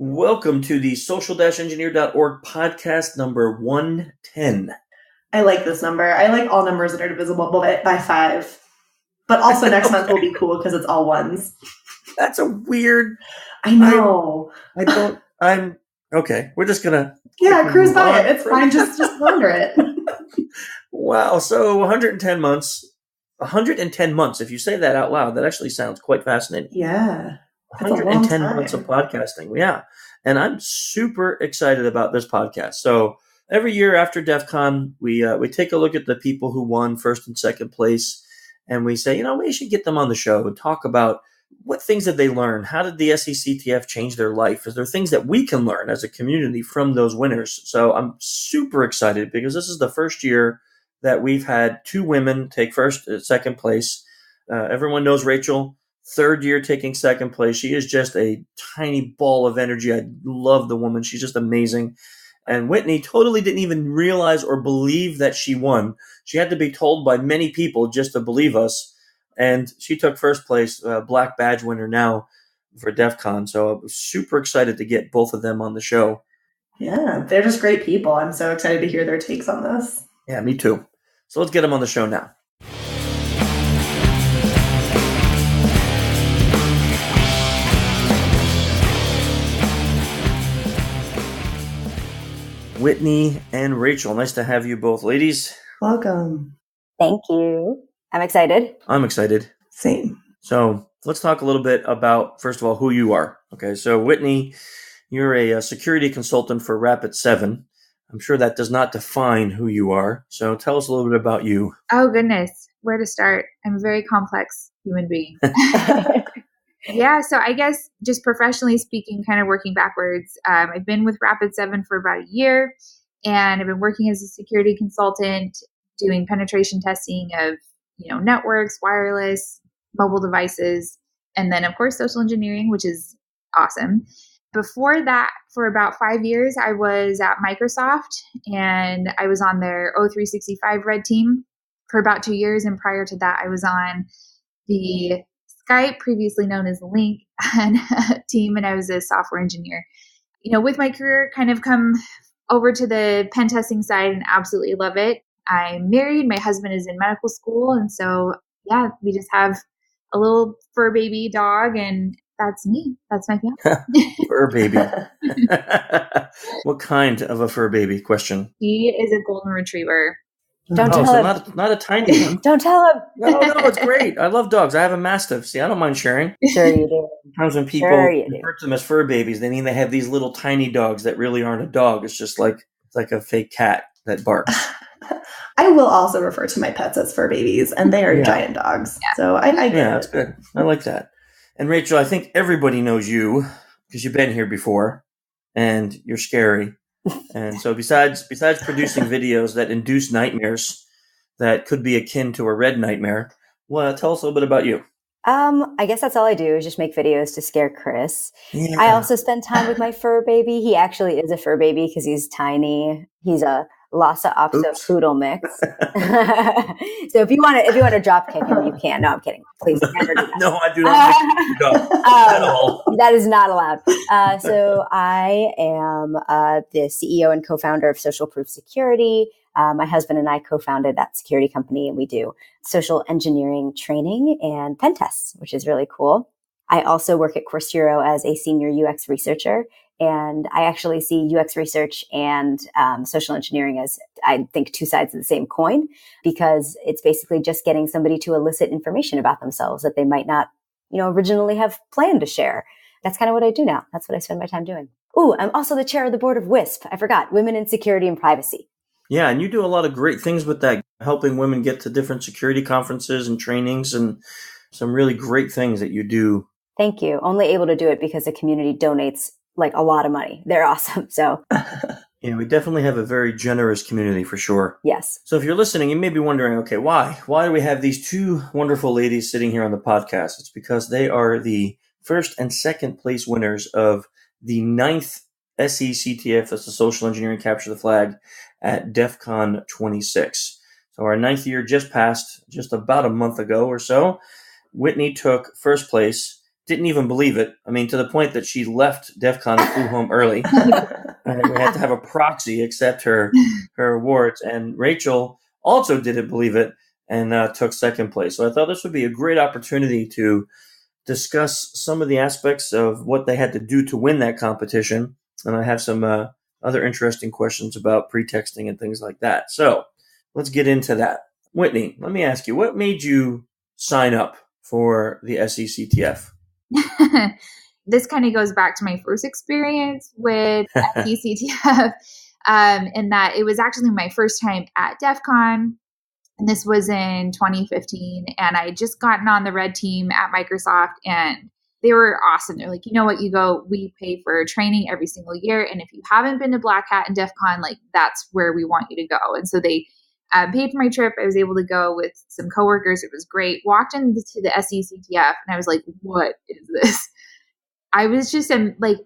Welcome to the social-engineer.org podcast number 110. I like this number. I like all numbers that are divisible by 5. But also next month will be cool because it's all ones. That's a weird... I know. I'm... Okay, we're just going to... Yeah, cruise by it. It's fine. Just wander it. Wow, so 110 months. 110 months. If you say that out loud, that actually sounds quite fascinating. Yeah. 110 months of podcasting. Yeah. And I'm super excited about this podcast. So every year after DEF CON, we take a look at the people who won first and second place. And we say, we should get them on the show and talk about what things did they learn? How did the SECTF change their life? Is there things that we can learn as a community from those winners? So I'm super excited because this is the first year that we've had 2 women take first and second place. Everyone knows Rachel. 3rd year taking second place. She is just a tiny ball of energy. I love the woman. She's just amazing. And Whitney totally didn't even realize or believe that she won. She had to be told by many people just to believe us. And she took first place, black badge winner now for DEF CON. So I was super excited to get both of them on the show. Yeah, they're just great people. I'm so excited to hear their takes on this. Yeah, me too. So let's get them on the show now. Whitney and Rachel, nice to have you both, ladies. Welcome. Thank you. I'm excited. I'm excited. Same. So let's talk a little bit about, first of all, who you are. Okay, so Whitney, you're a security consultant for Rapid7. I'm sure that does not define who you are. So tell us a little bit about you. Oh, goodness. Where to start? I'm a very complex human being. Yeah, so I guess just professionally speaking, kind of working backwards, I've been with Rapid7 for about a year, and I've been working as a security consultant, doing penetration testing of, networks, wireless, mobile devices, and then, of course, social engineering, which is awesome. Before that, for about 5 years, I was at Microsoft, and I was on their O365 Red team for about 2 years, and prior to that, I was on the Skype, previously known as Link, and team, and I was a software engineer. With my career, kind of come over to the pen testing side and absolutely love it. I'm married. My husband is in medical school, and so yeah, we just have a little fur baby dog, and that's me. That's my family. Fur baby. What kind of a fur baby? Question. He is a golden retriever. Don't tell him. Not a tiny one. Don't tell him. No, it's great. I love dogs. I have a Mastiff. See, I don't mind sharing. Sure you do. Sometimes when people refer to them as fur babies, they mean they have these little tiny dogs that really aren't a dog. It's just like a fake cat that barks. I will also refer to my pets as fur babies, and they are giant dogs. Yeah. So I get it. That's good. I like that. And Rachel, I think everybody knows you because you've been here before, and you're scary. And so besides producing videos that induce nightmares that could be akin to a red nightmare, well, tell us a little bit about you. I guess that's all I do is just make videos to scare Chris. Yeah. I also spend time with my fur baby. He actually is a fur baby because he's tiny. He's a Lhasa Apso poodle mix. So if you want to drop kick him, you can. No, I'm kidding. Please never do that. No, I do not at all. That is not allowed. So I am the CEO and co-founder of Social Proof Security. My husband and I co-founded that security company, and we do social engineering training and pen tests, which is really cool. I also work at Course Hero as a senior UX researcher. And I actually see UX research and social engineering as, I think, 2 sides of the same coin, because it's basically just getting somebody to elicit information about themselves that they might not, originally have planned to share. That's kind of what I do now. That's what I spend my time doing. Ooh, I'm also the chair of the board of WISP. I forgot, Women in Security and Privacy. Yeah, and you do a lot of great things with that, helping women get to different security conferences and trainings, and some really great things that you do. Thank you. Only able to do it because the community donates like a lot of money. They're awesome. So yeah, we definitely have a very generous community for sure. Yes. So if you're listening, you may be wondering, okay, why do we have these 2 wonderful ladies sitting here on the podcast? It's because they are the first and second place winners of the 9th SECTF, that's the Social Engineering Capture the Flag, at DEF CON 26. So our 9th year just passed just about a month ago or so. Whitney took first place, didn't even believe it. I mean, to the point that she left DEF CON and flew home early. And we had to have a proxy accept her awards. And Rachel also didn't believe it and took second place. So I thought this would be a great opportunity to discuss some of the aspects of what they had to do to win that competition. And I have some other interesting questions about pretexting and things like that. So let's get into that. Whitney, let me ask you, what made you sign up for the SECTF? This kind of goes back to my first experience with SECTF, in that it was actually my first time at DEF CON. And this was in 2015. And I had just gotten on the red team at Microsoft, and they were awesome. They're like, you know what, we pay for training every single year. And if you haven't been to Black Hat and DEF CON, like that's where we want you to go. And so they paid for my trip. I was able to go with some coworkers. It was great. Walked into the SECTF and I was like, what is this? I was just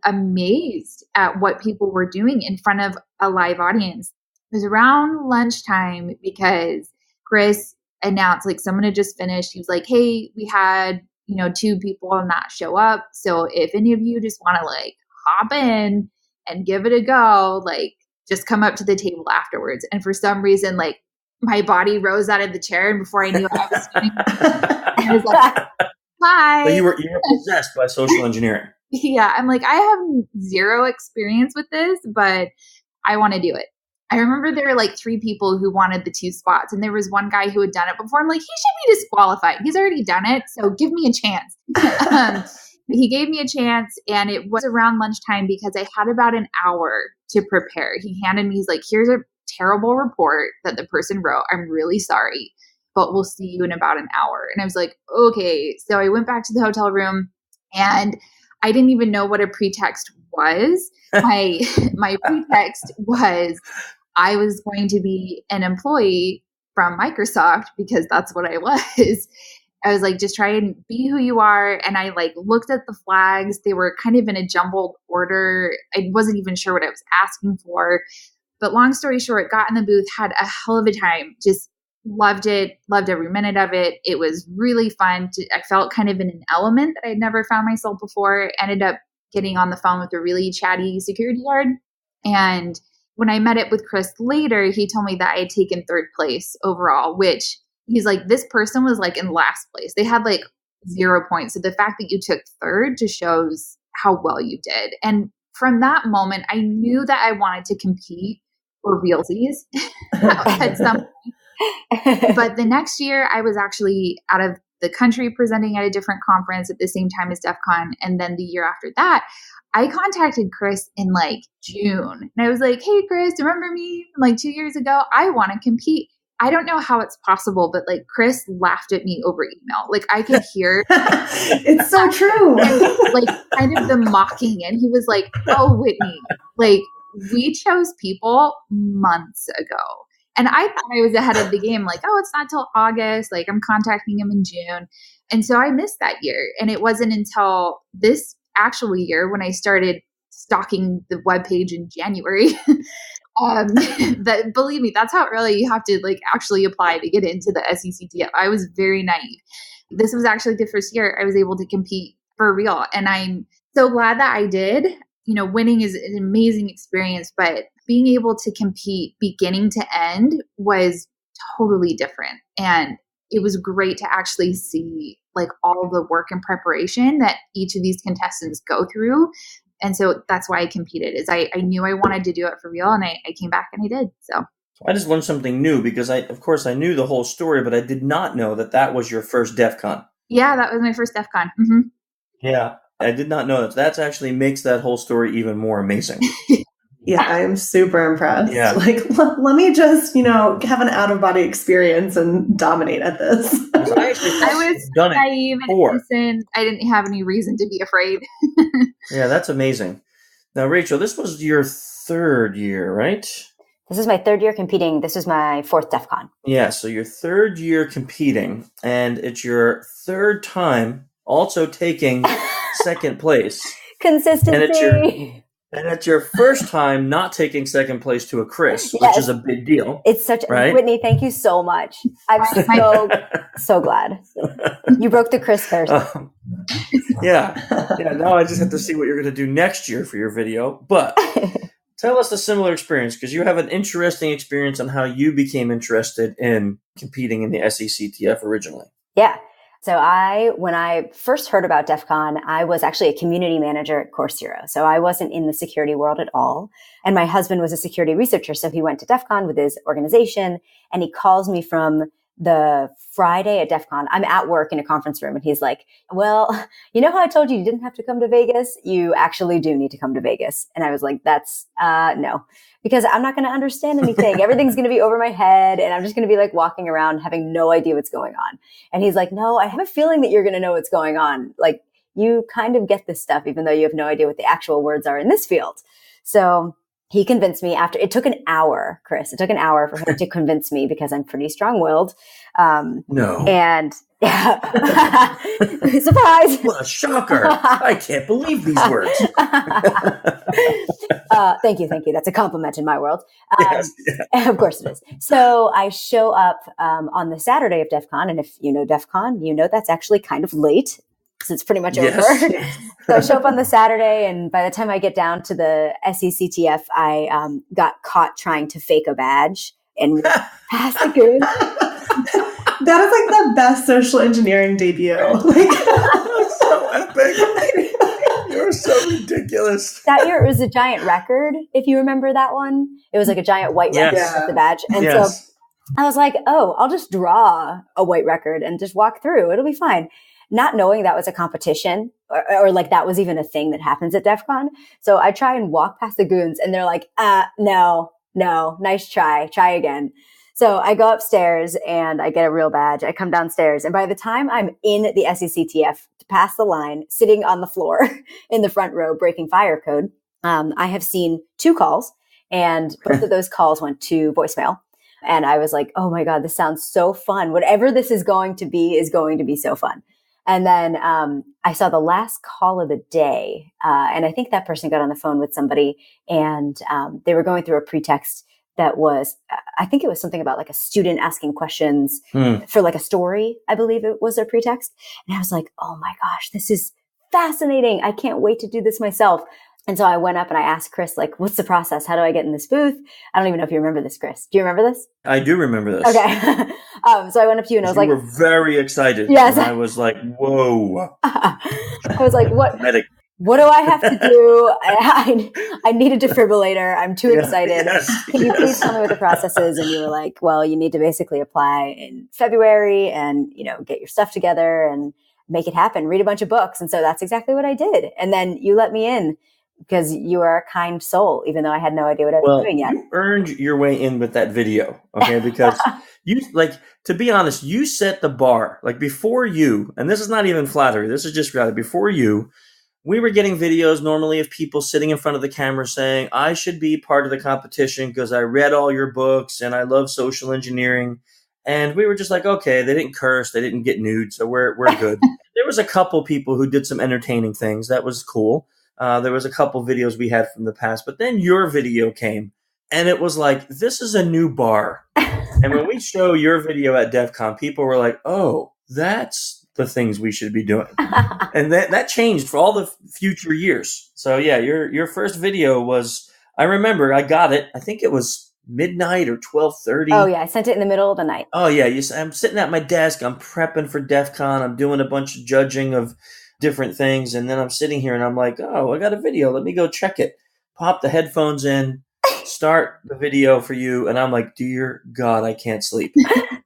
amazed at what people were doing in front of a live audience. It was around lunchtime because Chris announced, like, someone had just finished. He was like, hey, we had, 2 people not show up. So if any of you just want to like hop in and give it a go, like just come up to the table afterwards. And for some reason, like my body rose out of the chair, and before I knew it, I was sitting I was like, hi. So you were possessed by social engineering. Yeah. I'm like, I have 0 experience with this, but I want to do it. I remember there were like 3 people who wanted the 2 spots, and there was one guy who had done it before. I'm like, he should be disqualified. He's already done it. So give me a chance. He gave me a chance, and it was around lunchtime because I had about an hour to prepare. He handed me, he's like, here's a terrible report that the person wrote. I'm really sorry, but we'll see you in about an hour. And I was like, okay. So I went back to the hotel room, and I didn't even know what a pretext was. My pretext was I was going to be an employee from Microsoft because that's what I was. I was like, just try and be who you are. And I like looked at the flags. They were kind of in a jumbled order. I wasn't even sure what I was asking for. But long story short, got in the booth, had a hell of a time, just loved it, loved every minute of it. It was really fun. I felt kind of in an element that I'd never found myself before. Ended up getting on the phone with a really chatty security guard. And when I met up with Chris later, he told me that I had taken 3rd place overall, which he's like, this person was like in last place. They had like 0 points. So the fact that you took 3rd just shows how well you did. And from that moment, I knew that I wanted to compete for realsies at some point. But the next year, I was actually out of the country presenting at a different conference at the same time as DEF CON. And then the year after that, I contacted Chris in like June. And I was like, hey, Chris, remember me from like 2 years ago? I want to compete. I don't know how it's possible, but like Chris laughed at me over email. Like I could hear. It's so true. And, like kind of the mocking. And he was like, oh, Whitney, like we chose people months ago. And I thought I was ahead of the game. Like, oh, it's not till August. Like I'm contacting him in June. And so I missed that year. And it wasn't until this actual year when I started stalking the webpage in January that, believe me, that's how early you have to like actually apply to get into the SECTF. I was very naive. This was actually the first year I was able to compete for real. And I'm so glad that I did. Winning is an amazing experience, but being able to compete beginning to end was totally different. And it was great to actually see like all the work and preparation that each of these contestants go through. And so that's why I competed, is I knew I wanted to do it for real, and I came back and I did. So I just learned something new because I knew the whole story, but I did not know that was your first DEF CON. Yeah, that was my first DEF CON. Mm-hmm. Yeah, I did not know that. That actually makes that whole story even more amazing. Yeah, I am super impressed. Yeah. Like, let me just, have an out-of-body experience and dominate at this. I was naive and innocent. I didn't have any reason to be afraid. Yeah, that's amazing. Now, Rachel, this was your 3rd year, right? This is my 3rd year competing. This is my 4th DEF CON. Yeah, so your 3rd year competing, and it's your 3rd time also taking 2nd place. Consistency. And that's your first time not taking second place to a Chris, which is a big deal. It's such right? Whitney, thank you so much. I'm so glad. You broke the Chris curse. Yeah. Now I just have to see what you're going to do next year for your video. But tell us a similar experience, because you have an interesting experience on how you became interested in competing in the SECTF originally. Yeah. So when I first heard about DEF CON, I was actually a community manager at Course Zero. So I wasn't in the security world at all. And my husband was a security researcher. So he went to DEF CON with his organization, and he calls me from the Friday at DEF CON. I'm at work in a conference room, and he's like, well, you know how I told you didn't have to come to Vegas? You actually do need to come to Vegas. And I was like, that's no, because I'm not going to understand anything. Everything's going to be over my head, and I'm just going to be like walking around having no idea what's going on. And he's like, no, I have a feeling that you're going to know what's going on. Like, you kind of get this stuff, even though you have no idea what the actual words are in this field. So he convinced me it took an hour, Chris. It took an hour for him to convince me, because I'm pretty strong-willed. No. And surprise. What a shocker. I can't believe these words. Thank you. That's a compliment in my world. Yes, yeah. Of course it is. So I show up on the Saturday of DEF CON. And if you know DEF CON, you know that's actually kind of late, because it's pretty much over. So I show up on the Saturday, and by the time I get down to the SECTF, I got caught trying to fake a badge and pass the goon. That is like the best social engineering debut. So epic. You're so ridiculous. That year it was a giant record, if you remember that one. It was like a giant white record with the badge. And so I was like, oh, I'll just draw a white record and just walk through. It'll be fine. Not knowing that was a competition or like that was even a thing that happens at DEF CON. So I try and walk past the goons, and they're like, no, nice try again. So I go upstairs and I get a real badge. I come downstairs, and by the time I'm in the SECTF to pass the line, sitting on the floor in the front row breaking fire code, I have seen 2 calls, and both of those calls went to voicemail. And I was like, oh my God, this sounds so fun. Whatever this is going to be so fun. And then I saw the last call of the day, and I think that person got on the phone with somebody, and they were going through a pretext that was, I think it was something about like a student asking questions for like a story. I believe it was their pretext. And I was like, oh my gosh, this is fascinating. I can't wait to do this myself. And so I went up and I asked Chris, like, what's the process? How do I get in this booth? I don't even know if you remember this, Chris. Do you remember this? I do remember this. Okay. So I went up to you and I was like, you were very excited. Yes. And I was like, whoa. I was like, what do I have to do? I need a defibrillator. I'm too excited. Can you please tell me what the process is? And you were like, well, you need to basically apply in February and, get your stuff together and make it happen. Read a bunch of books. And so that's exactly what I did. And then you let me in, because you are a kind soul, even though I had no idea what I was doing yet. You earned your way in with that video, okay? Because to be honest, you set the bar. Like before you, and this is not even flattery, this is just reality. Before you, we were getting videos normally of people sitting in front of the camera saying, I should be part of the competition because I read all your books and I love social engineering. And we were just like, okay, they didn't curse, they didn't get nude, so we're good. There was a couple people who did some entertaining things. That was cool. There was a couple videos we had from the past, but then your video came, and it was like, this is a new bar. And when we show your video at DEF CON, people were like, oh, that's the things we should be doing. And that changed for all the future years. So yeah, your first video was, I remember I got it. I think it was midnight or 12:30. Oh yeah, I sent it in the middle of the night. Oh yeah, I'm sitting at my desk. I'm prepping for DEF CON. I'm doing a bunch of judging of different things, and then I'm sitting here and I'm like, oh, I got a video. Let me go check it. Pop the headphones in, start the video for you, and I'm like, dear God, I can't sleep.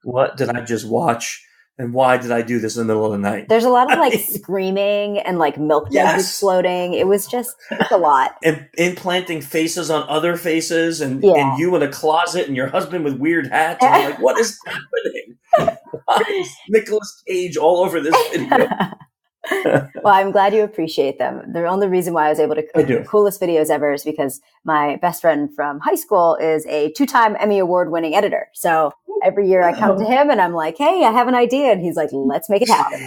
What did I just watch? And why did I do this in the middle of the night? There's a lot of like screaming and like milk jugs exploding. It's a lot. And implanting faces on other faces and you in a closet and your husband with weird hats. And I'm like, what is happening? Why is Nicolas Cage all over this video? Well, I'm glad you appreciate them. The only reason why I was able to create the coolest videos ever is because my best friend from high school is a 2-time Emmy Award winning editor. So every year I come to him and I'm like, hey, I have an idea. And he's like, let's make it happen.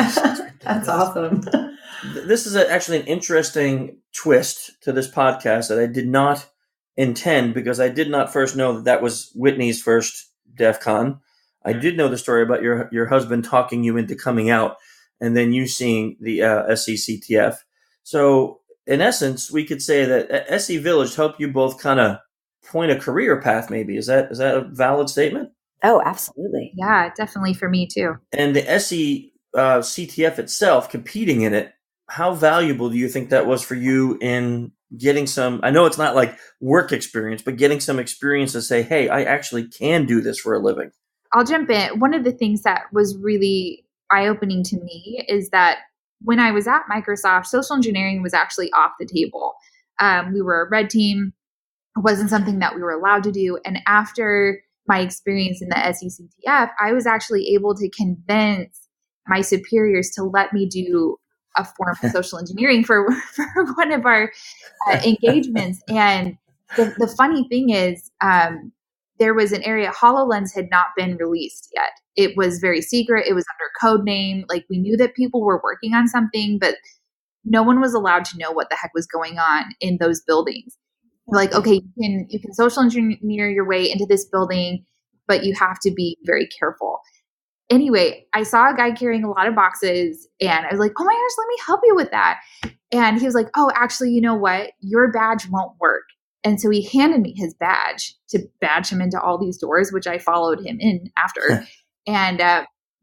That's awesome. this is actually an interesting twist to this podcast that I did not intend, because I did not first know that was Whitney's first DEF CON. I did know the story about your husband talking you into coming out, and then you seeing the SECTF. So in essence, we could say that SE Village helped you both kind of point a career path. Maybe is that a valid statement? Oh, absolutely. Yeah, definitely for me too. And the SE CTF itself, competing in it, how valuable do you think that was for you in getting some, I know it's not like work experience, but getting some experience to say, hey, I actually can do this for a living? I'll jump in. One of the things that was really eye-opening to me is that when I was at Microsoft, social engineering was actually off the table. We were a red team. It wasn't something that we were allowed to do. And after my experience in the SECTF, I was actually able to convince my superiors to let me do a form of social engineering for one of our engagements. And the funny thing is, there was an area, HoloLens had not been released yet. It was very secret. It was under code name. Like, we knew that people were working on something, but no one was allowed to know what the heck was going on in those buildings. Like, okay, you can social engineer your way into this building, but you have to be very careful. Anyway, I saw a guy carrying a lot of boxes, and I was like, oh my gosh, let me help you with that. And he was like, oh, actually, you know what? Your badge won't work. And so he handed me his badge to badge him into all these doors, which I followed him in after. And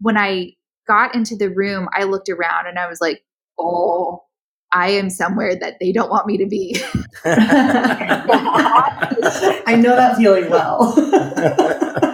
when I got into the room, I looked around and I was like, oh, I am somewhere that they don't want me to be. I know that feeling well.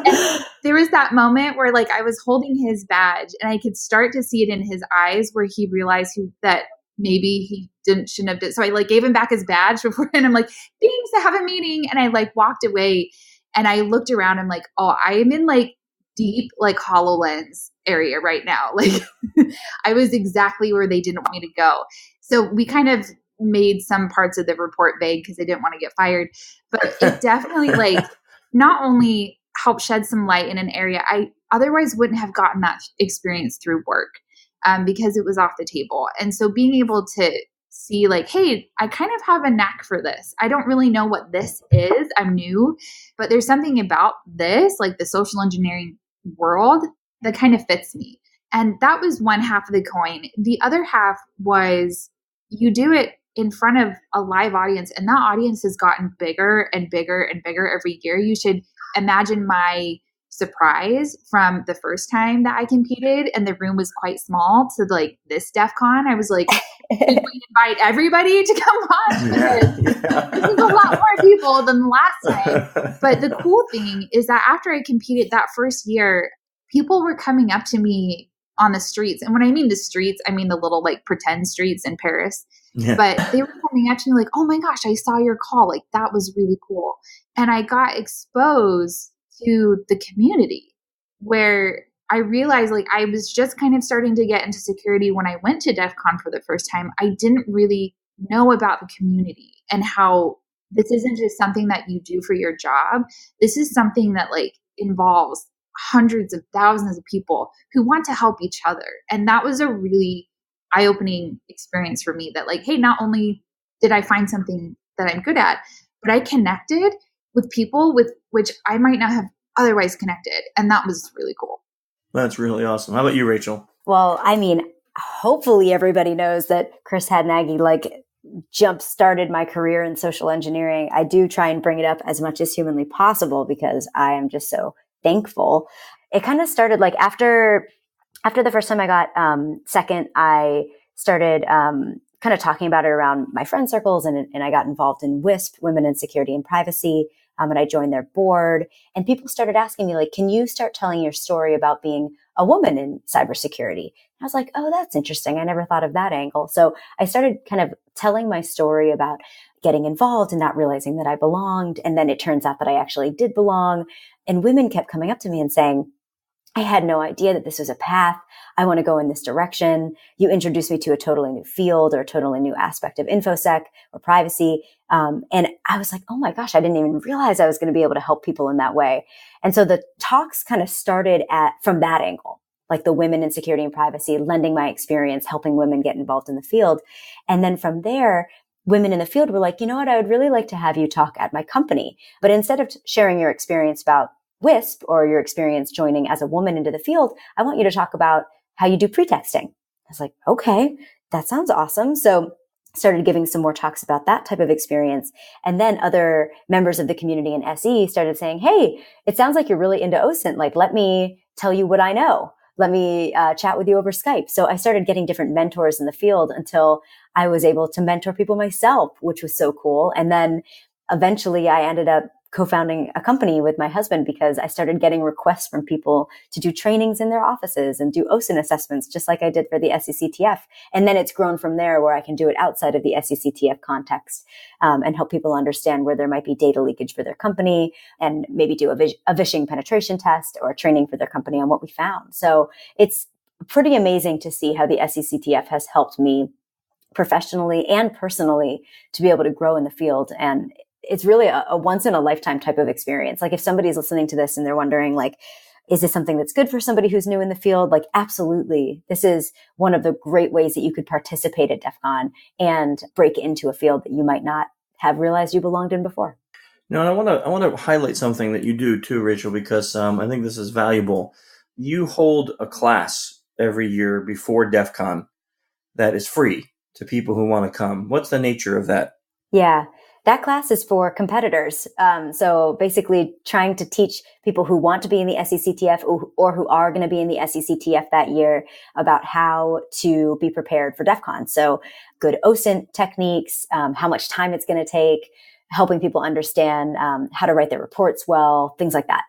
And there was that moment where, like, I was holding his badge and I could start to see it in his eyes where he realized that maybe he shouldn't have done. So I like gave him back his badge before, and I'm like, thanks, I have a meeting. And I like walked away, and I looked around. I'm like, oh, I am in like deep like HoloLens area right now. Like, I was exactly where they didn't want me to go. So we kind of made some parts of the report vague because I didn't want to get fired. But it definitely like not only helped shed some light in an area I otherwise wouldn't have gotten that experience through work. Because it was off the table. And so being able to see like, hey, I kind of have a knack for this. I don't really know what this is. I'm new, but there's something about this, like the social engineering world, that kind of fits me. And that was one half of the coin. The other half was you do it in front of a live audience, and that audience has gotten bigger and bigger and bigger every year. You should imagine my surprise from the first time that I competed and the room was quite small to like this DEF CON. I was like, did we invite everybody to come on? This is a lot more people than the last time. But the cool thing is that after I competed that first year, people were coming up to me on the streets. And when I mean the streets, I mean the little like pretend streets in Paris. Yeah. But they were coming up to me like, oh my gosh, I saw your call. Like, that was really cool. And I got exposed to the community where I realized like I was just kind of starting to get into security when I went to DEF CON for the first time. I didn't really know about the community and how this isn't just something that you do for your job. This is something that like involves hundreds of thousands of people who want to help each other. And that was a really eye-opening experience for me that like, hey, not only did I find something that I'm good at, but I connected with people with which I might not have otherwise connected. And that was really cool. That's really awesome. How about you, Rachel? Well, I mean, hopefully everybody knows that Chris Hadnagy like jump-started my career in social engineering. I do try and bring it up as much as humanly possible because I am just so thankful. It kind of started like after the first time I got second, I started kind of talking about it around my friend circles, and I got involved in WISP, Women in Security and Privacy, and I joined their board. And people started asking me, like, can you start telling your story about being a woman in cybersecurity? I was like, oh, that's interesting. I never thought of that angle. So I started kind of telling my story about getting involved and not realizing that I belonged. And then it turns out that I actually did belong. And women kept coming up to me and saying, I had no idea that this was a path. I want to go in this direction. You introduced me to a totally new field or a totally new aspect of InfoSec or privacy. And I was like, oh my gosh, I didn't even realize I was going to be able to help people in that way. And so the talks kind of started from that angle. like the women in security and privacy, lending my experience, helping women get involved in the field. And then from there, women in the field were like, you know what, I would really like to have you talk at my company. But instead of sharing your experience about WISP or your experience joining as a woman into the field, I want you to talk about how you do pretexting. I was like, okay, that sounds awesome. So started giving some more talks about that type of experience. And then other members of the community in SE started saying, hey, it sounds like you're really into OSINT. Like, let me tell you what I know. Let me chat with you over Skype. So I started getting different mentors in the field until I was able to mentor people myself, which was so cool. And then eventually I ended up co-founding a company with my husband because I started getting requests from people to do trainings in their offices and do OSINT assessments, just like I did for the SECTF. And then it's grown from there where I can do it outside of the SECTF context and help people understand where there might be data leakage for their company and maybe do a vishing penetration test or training for their company on what we found. So it's pretty amazing to see how the SECTF has helped me professionally and personally to be able to grow in the field. And it's really a once in a lifetime type of experience. Like if somebody's listening to this and they're wondering, like, is this something that's good for somebody who's new in the field? Like, absolutely. This is one of the great ways that you could participate at DEF CON and break into a field that you might not have realized you belonged in before. No, and I want to highlight something that you do too, Rachel, because I think this is valuable. You hold a class every year before DEF CON that is free to people who want to come. What's the nature of that? Yeah. That class is for competitors. So basically trying to teach people who want to be in the SECTF or who are going to be in the SECTF that year about how to be prepared for DEF CON. So good OSINT techniques, how much time it's going to take, helping people understand how to write their reports well, things like that.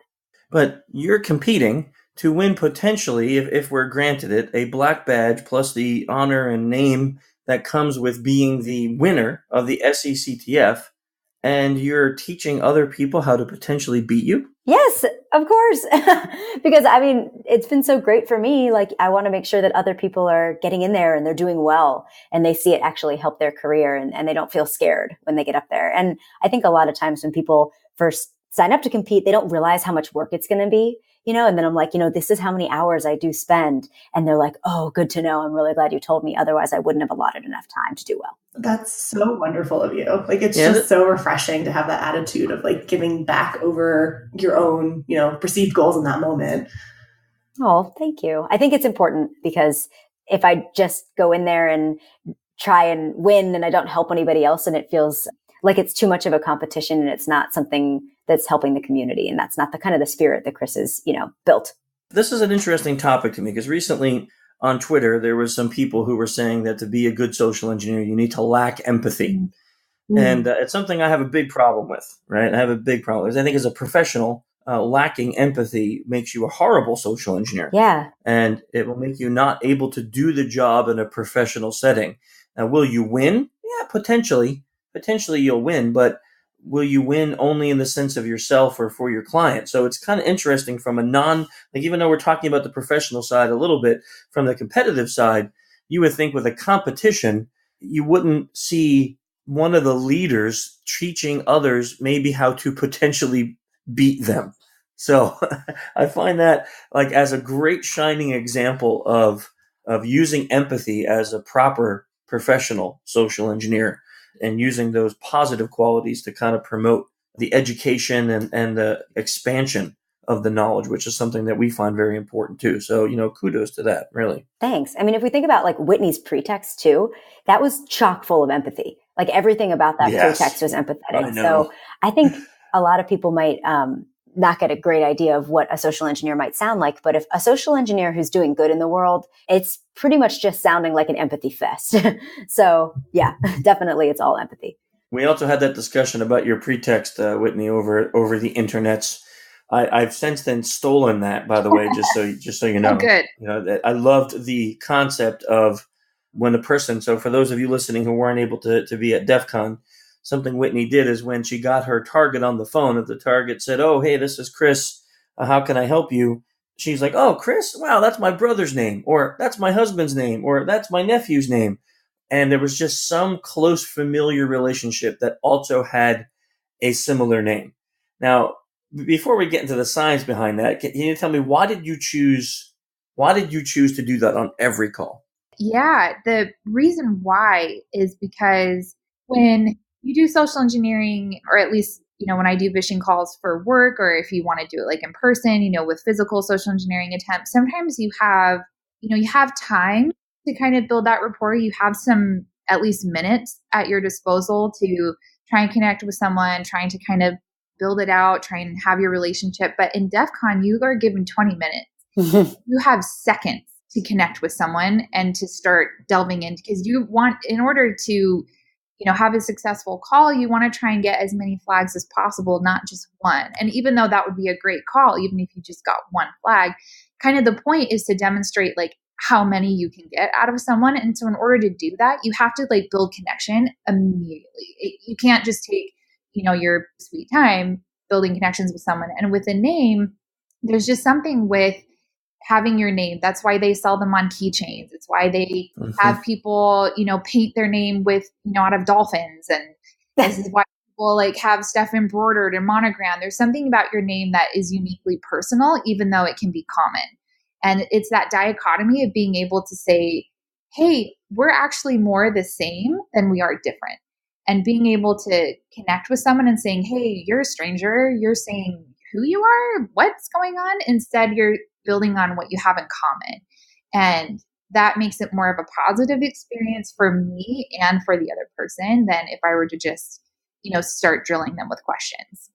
But you're competing to win potentially, if we're granted it, a black badge plus the honor and name that comes with being the winner of the SECTF, and you're teaching other people how to potentially beat you? Yes, of course. Because I mean, it's been so great for me. Like, I want to make sure that other people are getting in there and they're doing well and they see it actually help their career and they don't feel scared when they get up there. And I think a lot of times when people first sign up to compete, they don't realize how much work it's going to be, and then I'm like, this is how many hours I do spend. And they're like, oh, good to know. I'm really glad you told me. Otherwise, I wouldn't have allotted enough time to do well. That's so wonderful of you. Like, it's just so refreshing to have that attitude of like giving back over your own, perceived goals in that moment. Oh, thank you. I think it's important because if I just go in there and try and win and I don't help anybody else and it feels like it's too much of a competition and it's not something that's helping the community. And that's not the kind of the spirit that Chris has, built. This is an interesting topic to me because recently on Twitter, there was some people who were saying that to be a good social engineer, you need to lack empathy. Mm-hmm. And it's something I have a big problem with, right? I have a big problem because I think as a professional, lacking empathy makes you a horrible social engineer. Yeah. And it will make you not able to do the job in a professional setting. Now, will you win? Yeah, potentially. Potentially you'll win, but will you win only in the sense of yourself or for your client? So it's kind of interesting from even though we're talking about the professional side a little bit, from the competitive side, you would think with a competition, you wouldn't see one of the leaders teaching others maybe how to potentially beat them. So I find that like as a great shining example of using empathy as a proper professional social engineer and using those positive qualities to kind of promote the education and the expansion of the knowledge, which is something that we find very important too. So, kudos to that, really. Thanks. I mean, if we think about like Whitney's pretext too, that was chock full of empathy. Like everything about that pretext was empathetic. So I think a lot of people might not get a great idea of what a social engineer might sound like. But if a social engineer who's doing good in the world, it's pretty much just sounding like an empathy fest. So yeah, definitely it's all empathy. We also had that discussion about your pretext, Whitney, over the internets. I've since then stolen that, by the way, just so you know. Oh, good. I loved the concept of when a person, so for those of you listening who weren't able to be at DEF CON, something Whitney did is when she got her target on the phone, if the target said, oh, hey, this is Chris, how can I help you? She's like, oh, Chris, wow, that's my brother's name, or that's my husband's name, or that's my nephew's name. And there was just some close familiar relationship that also had a similar name. Now, before we get into the science behind that, can you tell me, why did you choose Why did you choose to do that on every call? Yeah, the reason why is because when you do social engineering, or at least, when I do phishing calls for work, or if you want to do it like in person, with physical social engineering attempts, sometimes you have time to kind of build that rapport. You have some, at least minutes at your disposal to try and connect with someone, trying to kind of build it out, try and have your relationship. But in DEF CON, you are given 20 minutes. You have seconds to connect with someone and to start delving in, because in order to, have a successful call, you want to try and get as many flags as possible, not just one. And even though that would be a great call, even if you just got one flag, kind of the point is to demonstrate like how many you can get out of someone. And so in order to do that, you have to like build connection immediately. You can't just take, your sweet time building connections with someone. And with a name, there's just something with having your name. That's why they sell them on keychains. It's why they have people, paint their name with, out of dolphins. And this is why people like have stuff embroidered and monogrammed. There's something about your name that is uniquely personal, even though it can be common. And it's that dichotomy of being able to say, hey, we're actually more the same than we are different. And being able to connect with someone and saying, hey, you're a stranger. You're saying who you are, what's going on. Instead, you're building on what you have in common. And that makes it more of a positive experience for me and for the other person than if I were to just, start drilling them with questions.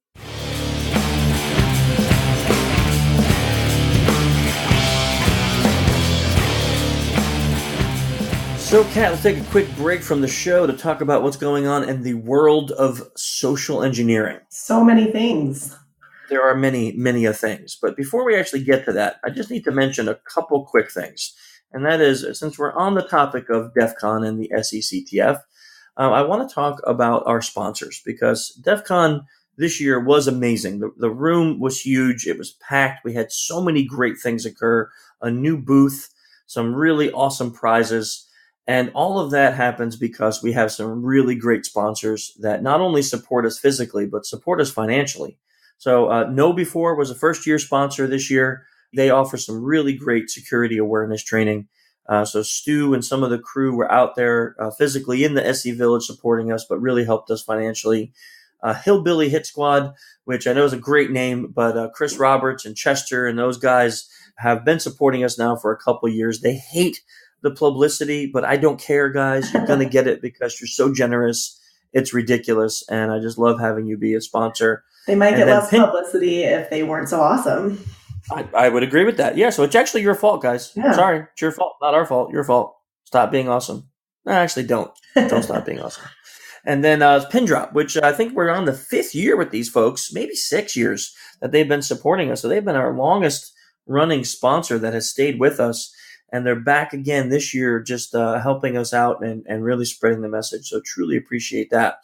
So, Kat, let's take a quick break from the show to talk about what's going on in the world of social engineering. So many things. There are many, many things. But before we actually get to that, I just need to mention a couple quick things. And that is, since we're on the topic of DEF CON and the SECTF, I want to talk about our sponsors, because DEF CON this year was amazing. The room was huge. It was packed. We had so many great things occur, a new booth, some really awesome prizes. And all of that happens because we have some really great sponsors that not only support us physically, but support us financially. So KnowBe4 was a first-year sponsor this year. They offer some really great security awareness training. So Stu and some of the crew were out there physically in the SE Village supporting us, but really helped us financially. Hillbilly Hit Squad, which I know is a great name, but Chris Roberts and Chester and those guys have been supporting us now for a couple of years. They hate the publicity, but I don't care, guys. You're going to get it because you're so generous. It's ridiculous, and I just love having you be a sponsor. They might get less publicity if they weren't so awesome. I would agree with that. Yeah, so it's actually your fault, guys. Yeah. Sorry, it's your fault, not our fault. Your fault. Stop being awesome. No, actually, don't. Don't stop being awesome. And then Pindrop, which I think we're on the 5th year with these folks, maybe 6 years that they've been supporting us. So they've been our longest running sponsor that has stayed with us. And they're back again this year, just helping us out and really spreading the message. So truly appreciate that.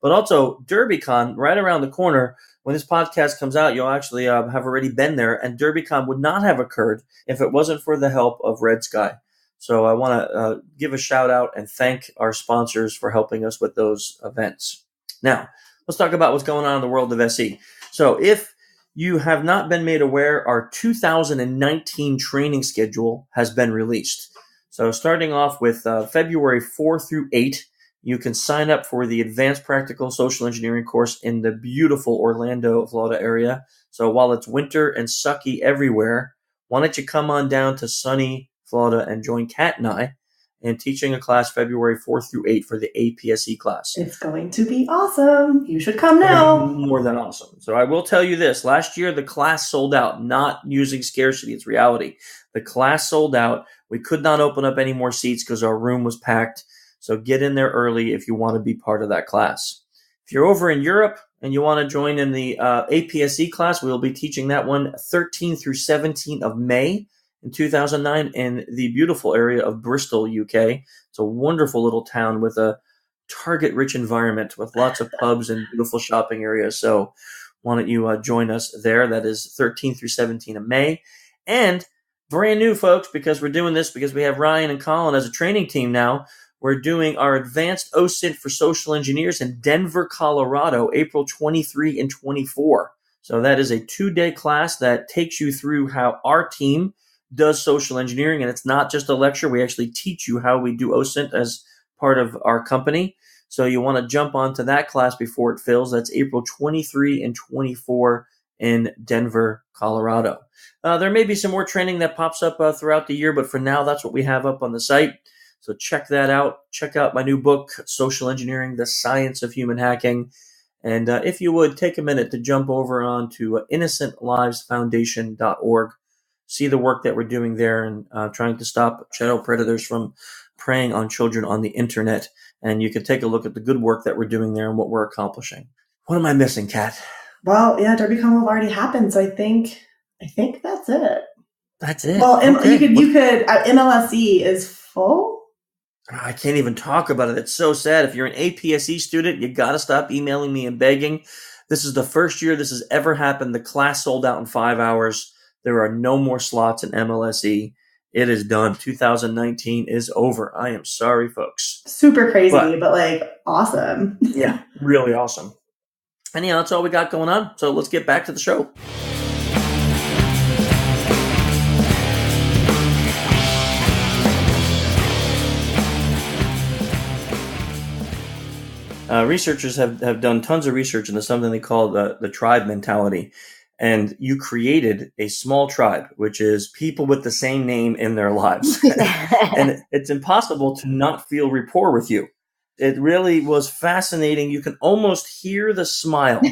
But also DerbyCon right around the corner. When this podcast comes out, you'll actually have already been there. And DerbyCon would not have occurred if it wasn't for the help of Red Sky. So I want to give a shout out and thank our sponsors for helping us with those events. Now, let's talk about what's going on in the world of SE. So if you have not been made aware, our 2019 training schedule has been released. So starting off with February 4 through 8, you can sign up for the Advanced Practical Social Engineering course in the beautiful Orlando, Florida area. So while it's winter and sucky everywhere, why don't you come on down to sunny Florida and join Kat and I in teaching a class February 4 through 8 for the APSE class. It's going to be awesome. You should come now. More than awesome. So I will tell you this. Last year, the class sold out, not using scarcity. It's reality. The class sold out. We could not open up any more seats because our room was packed. So get in there early if you want to be part of that class. If you're over in Europe and you want to join in the APSE class, we'll be teaching that one 13 through 17 of May in 2009 in the beautiful area of Bristol, UK. It's a wonderful little town with a target-rich environment with lots of pubs and beautiful shopping areas. So why don't you join us there? That is 13 through 17 of May. And brand new, folks, because we're doing this because we have Ryan and Colin as a training team now. We're doing our advanced OSINT for social engineers in Denver, Colorado, April 23 and 24. So that is a 2-day class that takes you through how our team does social engineering, and it's not just a lecture. We actually teach you how we do OSINT as part of our company. So you want to jump onto that class before it fills. That's April 23 and 24 in Denver, Colorado. There may be some more training that pops up throughout the year, but for now, that's what we have up on the site. So check that out. Check out my new book, Social Engineering, The Science of Human Hacking. And if you would, take a minute to jump over on to innocentlivesfoundation.org. See the work that we're doing there and trying to stop shadow predators from preying on children on the internet. And you can take a look at the good work that we're doing there and what we're accomplishing. What am I missing, Kat? Well, yeah, DerbyCon will have already happened, so I think that's it. That's it. Well, okay. you could MLSE is full. I can't even talk about it. It's so sad. If you're an APSE student, you got to stop emailing me and begging. This is the first year this has ever happened. The class sold out in 5 hours. There are no more slots in MLSE. It is done. 2019 is over. I am sorry, folks. Super crazy, but like awesome. Yeah, really awesome. And yeah, that's all we got going on. So let's get back to the show. Researchers have done tons of research into something they call the tribe mentality. And you created a small tribe, which is people with the same name in their lives. And it's impossible to not feel rapport with you. It really was fascinating. You can almost hear the smile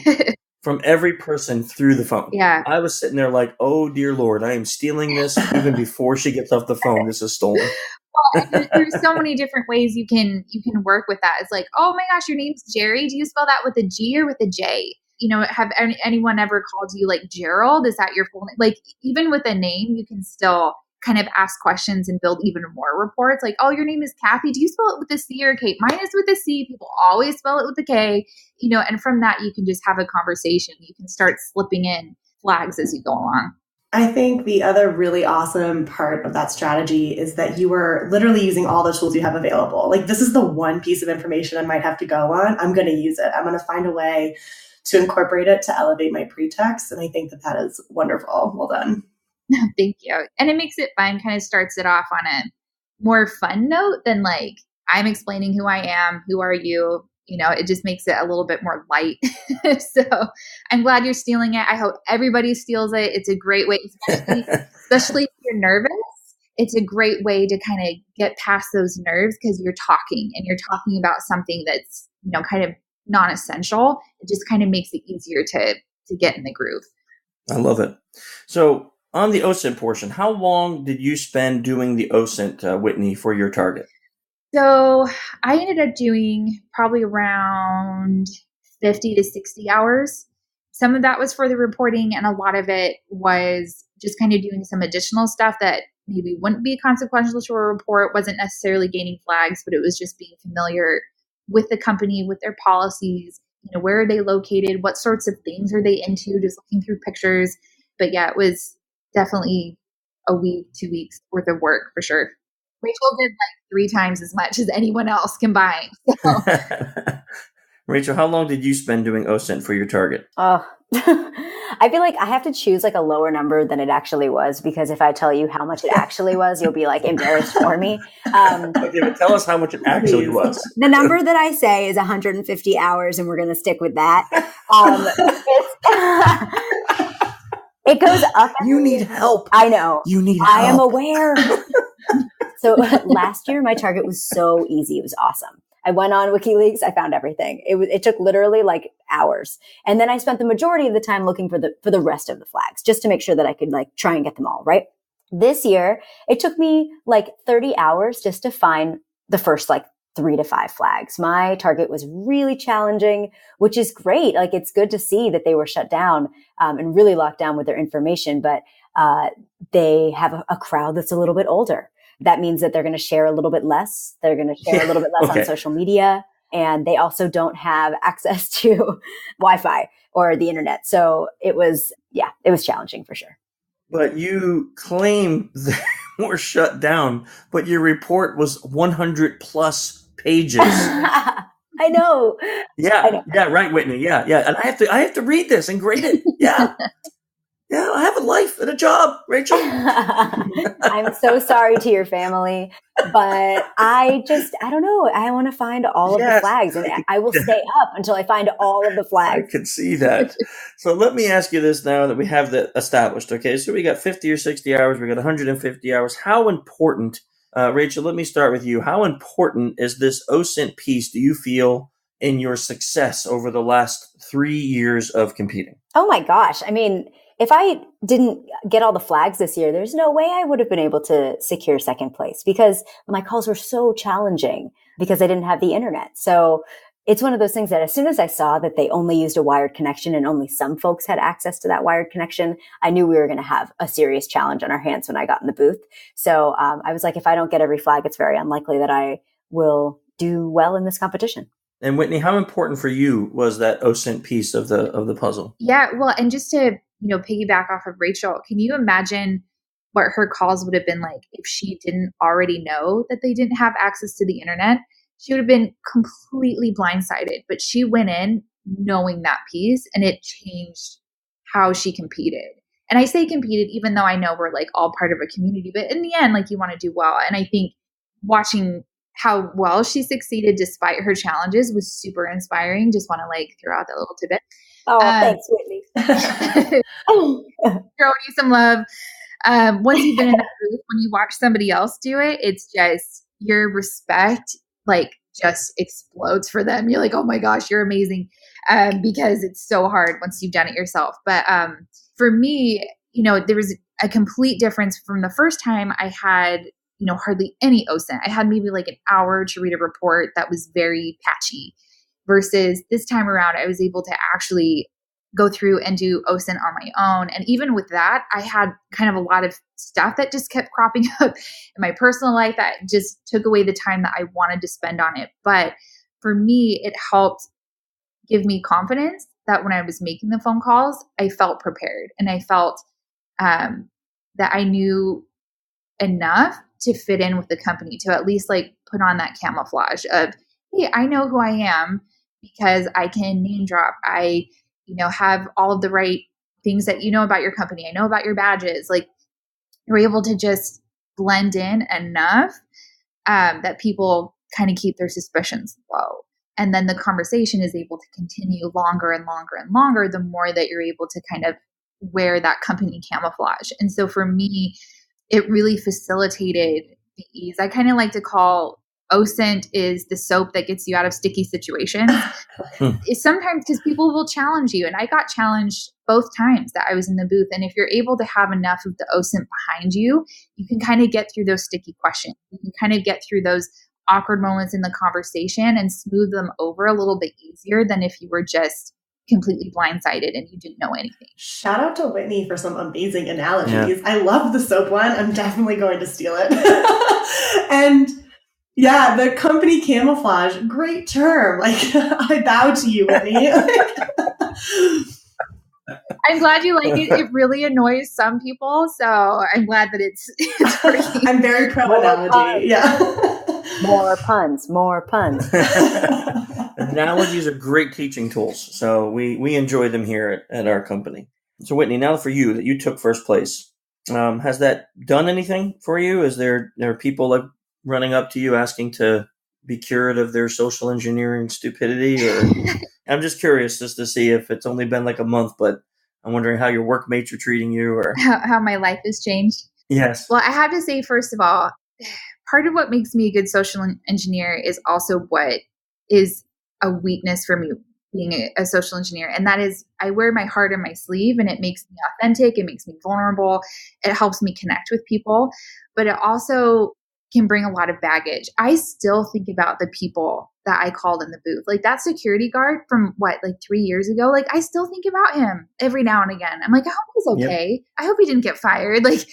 from every person through the phone. Yeah. I was sitting there like, oh, dear Lord, I am stealing this even before she gets off the phone. This is stolen. Well, there's so many different ways you can work with that. It's like, oh my gosh, your name's Jerry. Do you spell that with a G or with a J? You know, have anyone ever called you like Gerald? Is that your full name? Like, even with a name, you can still kind of ask questions and build even more rapport. It's like, oh, your name is Kathy. Do you spell it with a C or a K? Mine is with a C. People always spell it with a K. You know, and from that, you can just have a conversation. You can start slipping in flags as you go along. I think the other really awesome part of that strategy is that you were literally using all the tools you have available. Like, this is the one piece of information I might have to go on. I'm going to use it. I'm going to find a way to incorporate it to elevate my pretext. And I think that is wonderful. Well done. Thank you. And it makes it fun, kind of starts it off on a more fun note than like, I'm explaining who I am, who are you? You know, it just makes it a little bit more light. So I'm glad you're stealing it. I hope everybody steals it. It's a great way, especially if you're nervous. It's a great way to kind of get past those nerves because you're talking about something that's, you know, kind of non-essential. It just kind of makes it easier to get in the groove. I love it. So on the OSINT portion, how long did you spend doing the OSINT, Whitney, for your target? So I ended up doing probably around 50 to 60 hours. Some of that was for the reporting, and a lot of it was just kind of doing some additional stuff that maybe wouldn't be consequential to a report, wasn't necessarily gaining flags, but it was just being familiar with the company, with their policies, you know, where are they located, what sorts of things are they into, just looking through pictures. But yeah, it was definitely a week, 2 weeks worth of work for sure. Rachel did like 3 times as much as anyone else combined. So. Rachel, how long did you spend doing OSINT for your target? Oh, I feel like I have to choose like a lower number than it actually was, because if I tell you how much it actually was, you'll be like embarrassed for me. Okay, but tell us how much it actually was. The number that I say is 150 hours, and we're going to stick with that. It goes up. You need help. I know. You need help. I am aware. So last year, my target was so easy. It was awesome. I went on WikiLeaks. I found everything. It took literally like hours. And then I spent the majority of the time looking for the rest of the flags, just to make sure that I could like try and get them all, right? This year, it took me like 30 hours just to find the first like 3 to 5 flags. My target was really challenging, which is great. Like, it's good to see that they were shut down and really locked down with their information, but they have a crowd that's a little bit older. That means that they're going to share a little bit less. They're going to share a little bit less on social media. And they also don't have access to Wi-Fi or the internet. So it was challenging for sure. But you claim they were shut down, but your report was 100 plus pages. I know. Yeah, right, Whitney. Yeah. And I have to read this and grade it. Yeah. Yeah, I have a life and a job, Rachel. I'm so sorry to your family, but I don't know. I want to find all of the flags, and I will stay up until I find all of the flags. I can see that. So let me ask you this now that we have that established. Okay, so we got 50 or 60 hours. We got 150 hours. How important, Rachel, let me start with you. How important is this OSINT piece, do you feel, in your success over the last 3 years of competing? Oh my gosh. I mean, if I didn't get all the flags this year, there's no way I would have been able to secure second place because my calls were so challenging because I didn't have the internet. So it's one of those things that as soon as I saw that they only used a wired connection and only some folks had access to that wired connection, I knew we were going to have a serious challenge on our hands when I got in the booth. So I was like, if I don't get every flag, it's very unlikely that I will do well in this competition. And Whitney, how important for you was that OSINT piece of the puzzle? Yeah, well, and just to, piggyback off of Rachel, can you imagine what her calls would have been like if she didn't already know that they didn't have access to the internet? She would have been completely blindsided, but she went in knowing that piece and it changed how she competed. And I say competed, even though I know we're like all part of a community, but in the end, like you want to do well. And I think watching how well she succeeded despite her challenges was super inspiring. Just want to like throw out that little tidbit. Oh, thanks, Whitney. Throwing you some love. Once you've been in that booth, when you watch somebody else do it, it's just your respect like just explodes for them. You're like, oh my gosh, you're amazing. Because it's so hard once you've done it yourself. But for me, there was a complete difference from the first time I had hardly any OSINT. I had maybe like an hour to read a report that was very patchy versus this time around, I was able to actually go through and do OSINT on my own. And even with that, I had kind of a lot of stuff that just kept cropping up in my personal life that just took away the time that I wanted to spend on it. But for me, it helped give me confidence that when I was making the phone calls, I felt prepared and I felt that I knew enough to fit in with the company, to at least like put on that camouflage of, hey, I know who I am because I can name drop. I, have all of the right things that about your company. I know about your badges. Like you're able to just blend in enough that people kind of keep their suspicions low. And then the conversation is able to continue longer and longer and longer, the more that you're able to kind of wear that company camouflage. And so for me, it really facilitated the ease. I kind of like to call OSINT is the soap that gets you out of sticky situations. It's sometimes because people will challenge you. And I got challenged both times that I was in the booth. And if you're able to have enough of the OSINT behind you, you can kind of get through those sticky questions. You can kind of get through those awkward moments in the conversation and smooth them over a little bit easier than if you were just completely blindsided and you didn't know anything. Shout out to Whitney for some amazing analogies. Yeah. I love the soap one. I'm definitely going to steal it. And yeah, the company camouflage, great term. Like I bow to you, Whitney. I'm glad you like it. It really annoys some people. So I'm glad that it's working. I'm very pro analogy. Yeah. More puns. Analogies are great teaching tools. So we enjoy them here at our company. So Whitney, now for you that you took first place, has that done anything for you? Is there people like running up to you asking to be cured of their social engineering stupidity? Or I'm just curious just to see if it's only been like a month, but I'm wondering how your workmates are treating you or how my life has changed. Yes. Well, I have to say, first of all, part of what makes me a good social engineer is also what is a weakness for me being a social engineer. And that is I wear my heart on my sleeve and it makes me authentic. It makes me vulnerable. It helps me connect with people, but it also can bring a lot of baggage. I still think about the people that I called in the booth, like that security guard from 3 years ago. Like I still think about him every now and again. I'm like, I hope he's okay. Yep. I hope he didn't get fired. Like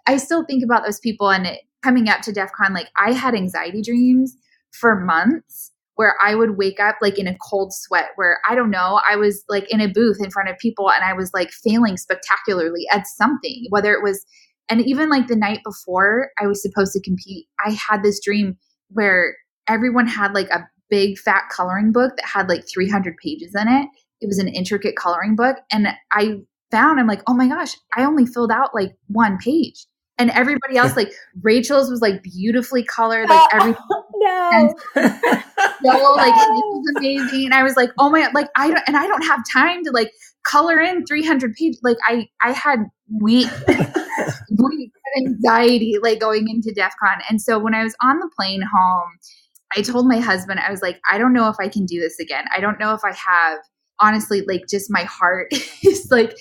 I still think about those people. And coming up to DEF CON, like I had anxiety dreams for months where I would wake up like in a cold sweat where I don't know, I was like in a booth in front of people and I was like failing spectacularly at something, whether it was, and even like the night before I was supposed to compete, I had this dream where everyone had like a big fat coloring book that had like 300 pages in it. It was an intricate coloring book. And I found, I'm like, oh my gosh, I only filled out like one page. And everybody else, like Rachel's was like beautifully colored, like everything. No. Yellow, like it was amazing. And I was like, oh my, like I don't have time to like color in 300 pages. Like I had weeks of anxiety like going into DEF CON. And so when I was on the plane home, I told my husband, I was like, I don't know if I can do this again. I don't know if I have, honestly, like just my heart is like,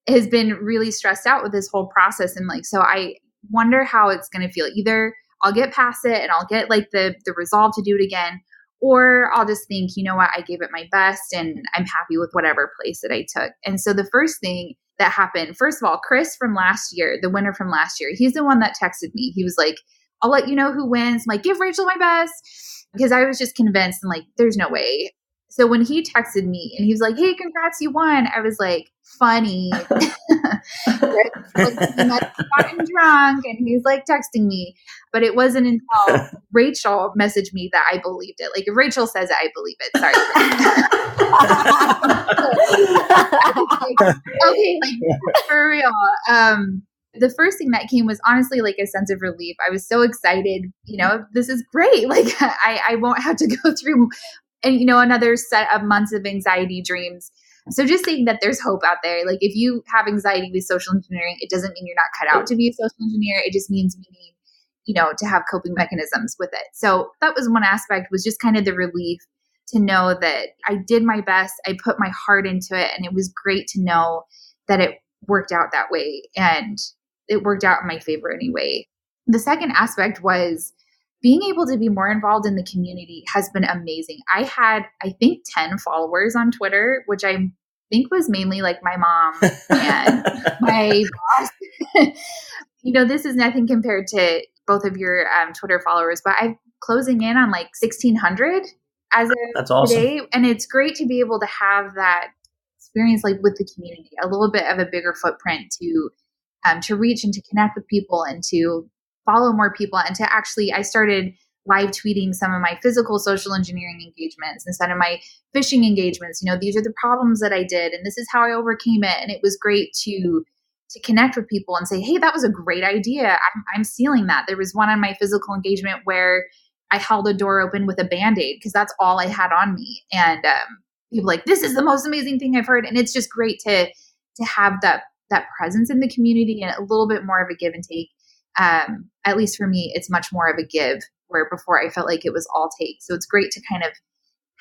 has been really stressed out with this whole process. And like, so I wonder how it's going to feel. Either I'll get past it and I'll get like the resolve to do it again, or I'll just think, you know what, I gave it my best and I'm happy with whatever place that I took. And so the first thing that happened, first of all, Chris from last year, the winner from last year, he's the one that texted me. He was like, I'll let you know who wins. I'm like, give Rachel my best. Because I was just convinced and like, there's no way. So when he texted me and he was like, hey, congrats, you won. I was like, funny. Gotten drunk and he's like texting me. But it wasn't until Rachel messaged me that I believed it. Like if Rachel says it, I believe it. Sorry. Okay, like for real. The first thing that came was honestly like a sense of relief. I was so excited, you know, this is great. Like I won't have to go through and, you know, another set of months of anxiety dreams. So just saying that there's hope out there. Like if you have anxiety with social engineering, it doesn't mean you're not cut out to be a social engineer. It just means we need, you know, to have coping mechanisms with it. So that was one aspect, was just kind of the relief to know that I did my best. I put my heart into it, and it was great to know that it worked out that way. And it worked out in my favor anyway. The second aspect was being able to be more involved in the community has been amazing. I had, I think, 10 followers on Twitter, which I think was mainly like my mom and my boss. You know, this is nothing compared to both of your Twitter followers, but I'm closing in on like 1,600 as of That's awesome. today. And it's great to be able to have that experience like with the community, a little bit of a bigger footprint to reach and to connect with people and to follow more people. And to actually, I started live tweeting some of my physical social engineering engagements instead of my phishing engagements. You know, these are the problems that I did, and this is how I overcame it. And it was great to connect with people and say, hey, that was a great idea. I'm stealing that. There was one on my physical engagement where I held a door open with a Band-Aid because that's all I had on me. And people were like, this is the most amazing thing I've heard. And it's just great to have that presence in the community and a little bit more of a give and take. At least for me, it's much more of a give, where before I felt like it was all take. So it's great to kind of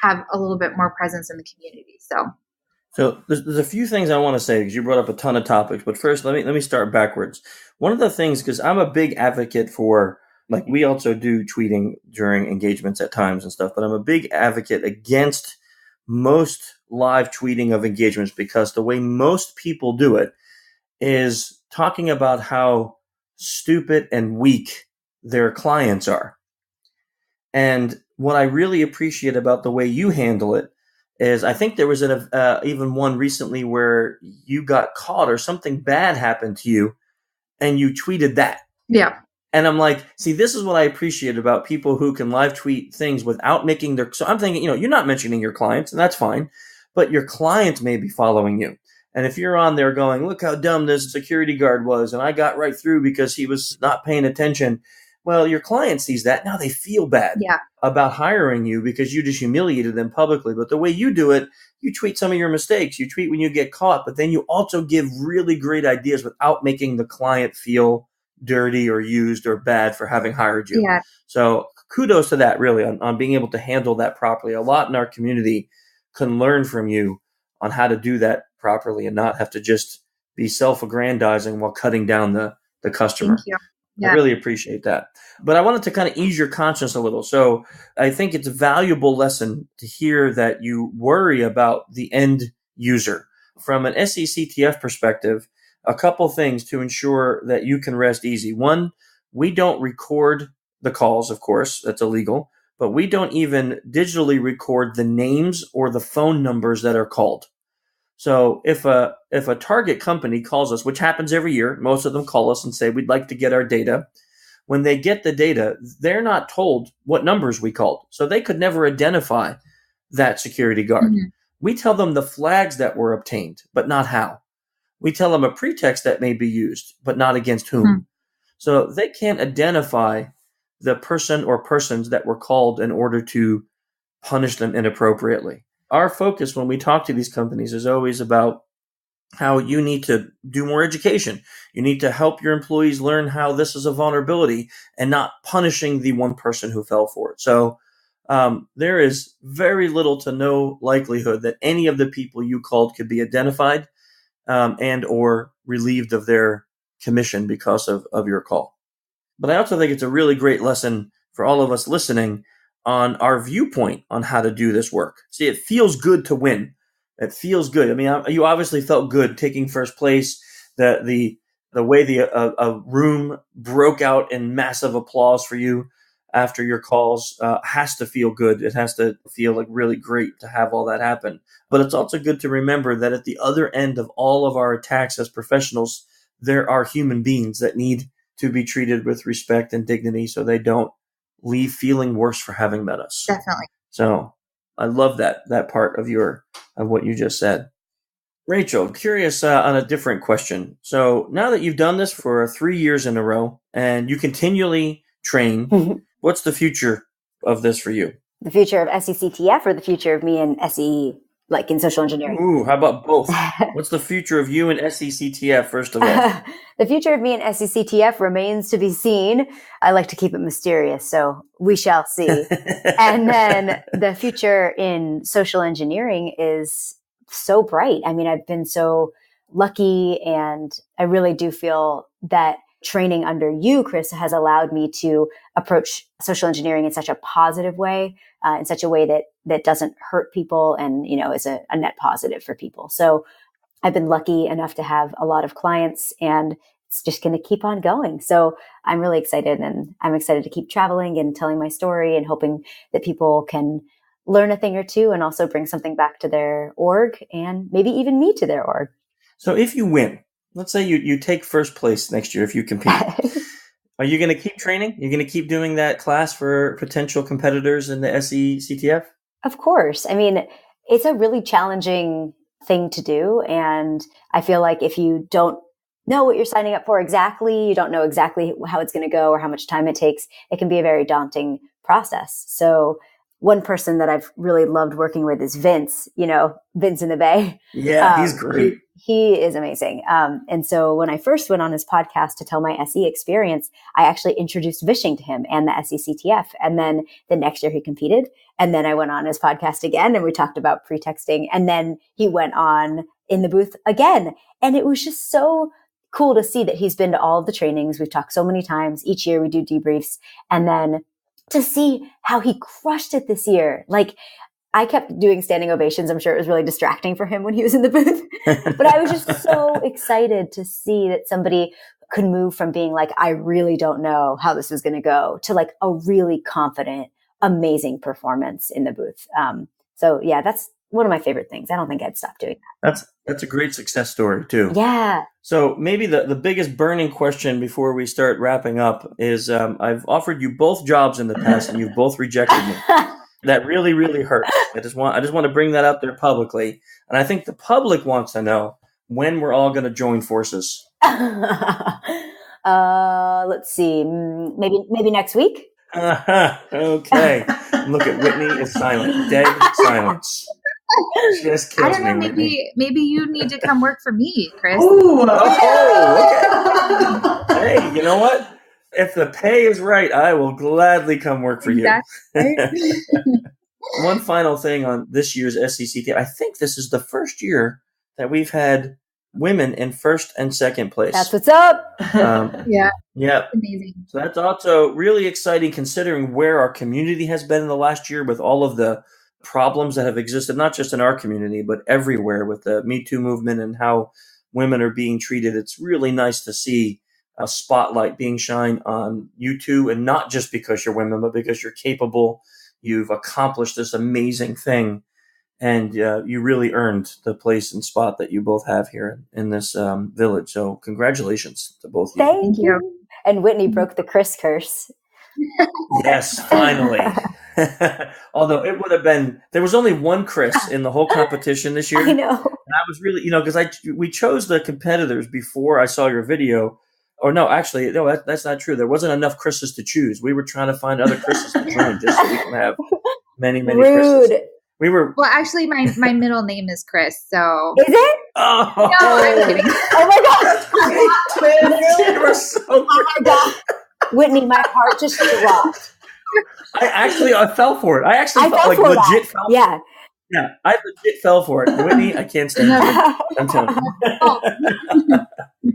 have a little bit more presence in the community. So there's a few things I want to say because you brought up a ton of topics. But first, let me start backwards. One of the things, because I'm a big advocate for, like, we also do tweeting during engagements at times and stuff, but I'm a big advocate against most live tweeting of engagements, because the way most people do it is talking about how stupid and weak their clients are. And what I really appreciate about the way you handle it is, I think there was even one recently where you got caught or something bad happened to you and you tweeted that. Yeah. And I'm like, see, this is what I appreciate about people who can live tweet things without making their, so I'm thinking, you know, you're not mentioning your clients, and that's fine, but your clients may be following you. And if you're on there going, look how dumb this security guard was, and I got right through because he was not paying attention. Well, your client sees that. Now they feel bad about hiring you because you just humiliated them publicly. But the way you do it, you tweet some of your mistakes. You tweet when you get caught, but then you also give really great ideas without making the client feel dirty or used or bad for having hired you. Yeah. So kudos to that, really, on being able to handle that properly. A lot in our community can learn from you on how to do that properly and not have to just be self-aggrandizing while cutting down the customer. Thank you. Yeah. I really appreciate that. But I wanted to kind of ease your conscience a little. So I think it's a valuable lesson to hear that you worry about the end user. From an SECTF perspective, a couple things to ensure that you can rest easy. One, we don't record the calls, of course, that's illegal, but we don't even digitally record the names or the phone numbers that are called. So if a target company calls us, which happens every year, most of them call us and say, we'd like to get our data. When they get the data, they're not told what numbers we called. So they could never identify that security guard. Mm-hmm. We tell them the flags that were obtained, but not how. we tell them a pretext that may be used, but not against whom. So they can't identify the person or persons that were called in order to punish them inappropriately. Our focus when we talk to these companies is always about how you need to do more education. You need to help your employees learn how this is a vulnerability and not punishing the one person who fell for it. So there is very little to no likelihood that any of the people you called could be identified and or relieved of their commission because of your call. But I also think it's a really great lesson for all of us listening on our viewpoint on how to do this work. See, it feels good to win. It feels good. I mean, you obviously felt good taking first place. The way a room broke out in massive applause for you after your calls has to feel good. It has to feel like really great to have all that happen. But it's also good to remember that at the other end of all of our attacks as professionals, there are human beings that need to be treated with respect and dignity so they don't leave feeling worse for having met us. Definitely. So I love that part of what you just said. Rachel, curious on a different question. So now that you've done this for 3 years in a row and you continually train, what's the future of this for you? The future of SECTF or the future of me and SE, like in social engineering? Ooh, how about both? What's the future of you and SECTF, first of all? The future of me and SECTF remains to be seen. I like to keep it mysterious, so we shall see. And then the future in social engineering is so bright. I mean, I've been so lucky, and I really do feel that training under you, Chris, has allowed me to approach social engineering in such a positive way, in such a way that doesn't hurt people and, is a net positive for people. So I've been lucky enough to have a lot of clients, and it's just going to keep on going. So I'm really excited, and I'm excited to keep traveling and telling my story and hoping that people can learn a thing or two and also bring something back to their org and maybe even me to their org. So if you win, let's say you take first place next year if you compete. Are you going to keep training? You're going to keep doing that class for potential competitors in the SECTF? Of course. I mean, it's a really challenging thing to do. And I feel like if you don't know what you're signing up for exactly, you don't know exactly how it's going to go or how much time it takes, it can be a very daunting process. So one person that I've really loved working with is Vince, Vince in the Bay. Yeah, he's great. He is amazing. And so when I first went on his podcast to tell my SE experience, I actually introduced Vishing to him and the SECTF. And then the next year he competed. And then I went on his podcast again and we talked about pretexting. And then he went on in the booth again. And it was just so cool to see that he's been to all of the trainings. We've talked so many times. Each year we do debriefs. And then to see how he crushed it this year. Like, I kept doing standing ovations. I'm sure it was really distracting for him when he was in the booth. But I was just so excited to see that somebody could move from being like, I really don't know how this is going to go, to like a really confident, amazing performance in the booth. So yeah, that's one of my favorite things. I don't think I'd stop doing that. That's a great success story too. Yeah. So maybe the biggest burning question before we start wrapping up is I've offered you both jobs in the past and you've both rejected me. That really, really hurts. I just want to bring that out there publicly. And I think the public wants to know when we're all going to join forces. Let's see. Maybe next week. Okay. Look at Whitney is silent. Dead silence. Just kills I don't know. Maybe you need to come work for me, Chris. Ooh. Okay. Hey, you know what? If the pay is right, I will gladly come work for you. One final thing on this year's SECT. I think this is the first year that we've had women in first and second place. That's what's up. Yeah. Amazing. So that's also really exciting considering where our community has been in the last year with all of the problems that have existed, not just in our community, but everywhere with the Me Too movement and how women are being treated. It's really nice to see a spotlight being shined on you two, and not just because you're women, but because you're capable. You've accomplished this amazing thing, and you really earned the place and spot that you both have here in this village. So congratulations to both of you. Thank you. And Whitney broke the Chris curse. Yes, finally. Although it would have been, there was only one Chris in the whole competition this year. I know. And I was really, because we chose the competitors before I saw your video. Or no, actually, no, that's not true. There wasn't enough Chris's to choose. We were trying to find other Chris's to join just so we can have many Rude. Chris's. We were. Well, actually, my middle name is Chris, so. Is it? Oh, no, I'm kidding. Oh my God. You were so Oh my God. Whitney, my heart just dropped. I fell for it. I actually felt legit fell for it. Yeah, I legit fell for it. Whitney, I can't stand it. I'm telling you.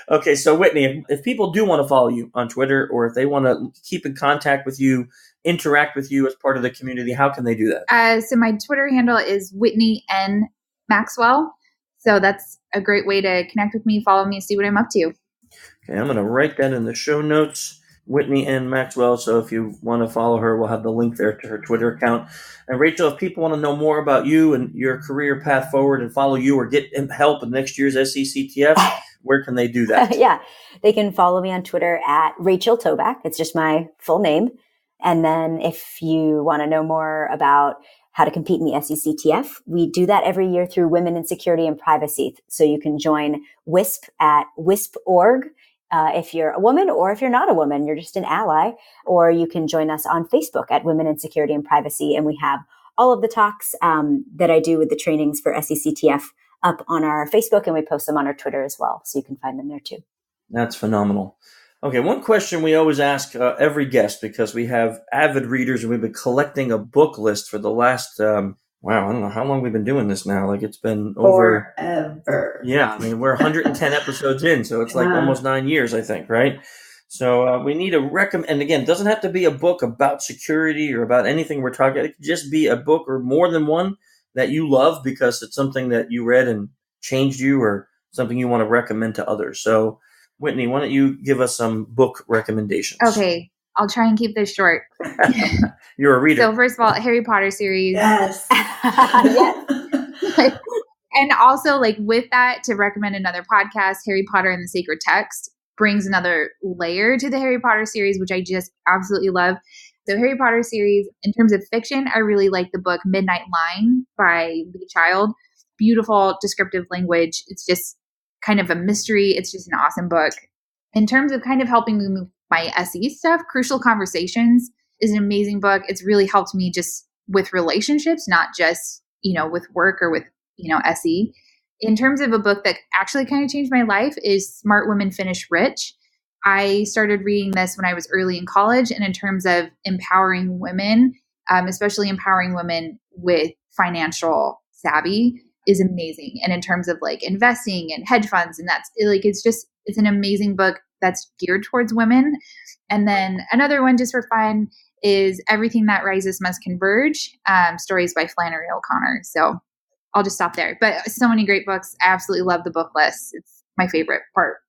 Okay, so Whitney, if people do want to follow you on Twitter, or if they want to keep in contact with you, interact with you as part of the community, how can they do that? So my Twitter handle is Whitney N. Maxwell. So that's a great way to connect with me, follow me, see what I'm up to. Okay, I'm going to write that in the show notes, Whitney N. Maxwell. So if you want to follow her, we'll have the link there to her Twitter account. And Rachel, if people want to know more about you and your career path forward and follow you or get help in next year's SECTF, where can they do that? Yeah, they can follow me on Twitter at Rachel Tobac. It's just my full name. And then if you want to know more about how to compete in the SECTF, we do that every year through Women in Security and Privacy. So you can join WISP at WISP.org. If you're a woman, or if you're not a woman, you're just an ally, or you can join us on Facebook at Women in Security and Privacy. And we have all of the talks that I do with the trainings for SECTF up on our Facebook, and we post them on our Twitter as well. So you can find them there too. That's phenomenal. Okay, one question we always ask every guest, because we have avid readers and we've been collecting a book list for the last, I don't know how long we've been doing this now. Like it's been over. Forever. Yeah, I mean, we're 110 episodes in, so it's like almost 9 years, I think, right? So we need to recommend, and again, it doesn't have to be a book about security or about anything we're talking about. It could just be a book or more than one that you love because it's something that you read and changed you, or something you want to recommend to others. So Whitney, why don't you give us some book recommendations? Okay, I'll try and keep this short. You're a reader. So first of all, Harry Potter series. Yes. Yes. And also, like, with that, to recommend another podcast, Harry Potter and the Sacred Text brings another layer to the Harry Potter series, which I just absolutely love. So Harry Potter series, in terms of fiction, I really like the book Midnight Line by Lee Child. Beautiful descriptive language. It's just kind of a mystery. It's just an awesome book. In terms of kind of helping me move my SE stuff, Crucial Conversations is an amazing book. It's really helped me just with relationships, not just, with work or with, SE. In terms of a book that actually kind of changed my life is Smart Women Finish Rich. I started reading this when I was early in college, and in terms of empowering women, especially empowering women with financial savvy, is amazing. And in terms of like investing and hedge funds, and that's like, it's an amazing book that's geared towards women. And then another one just for fun is Everything That Rises Must Converge, stories by Flannery O'Connor. So I'll just stop there. But so many great books. I absolutely love the book list. It's my favorite part.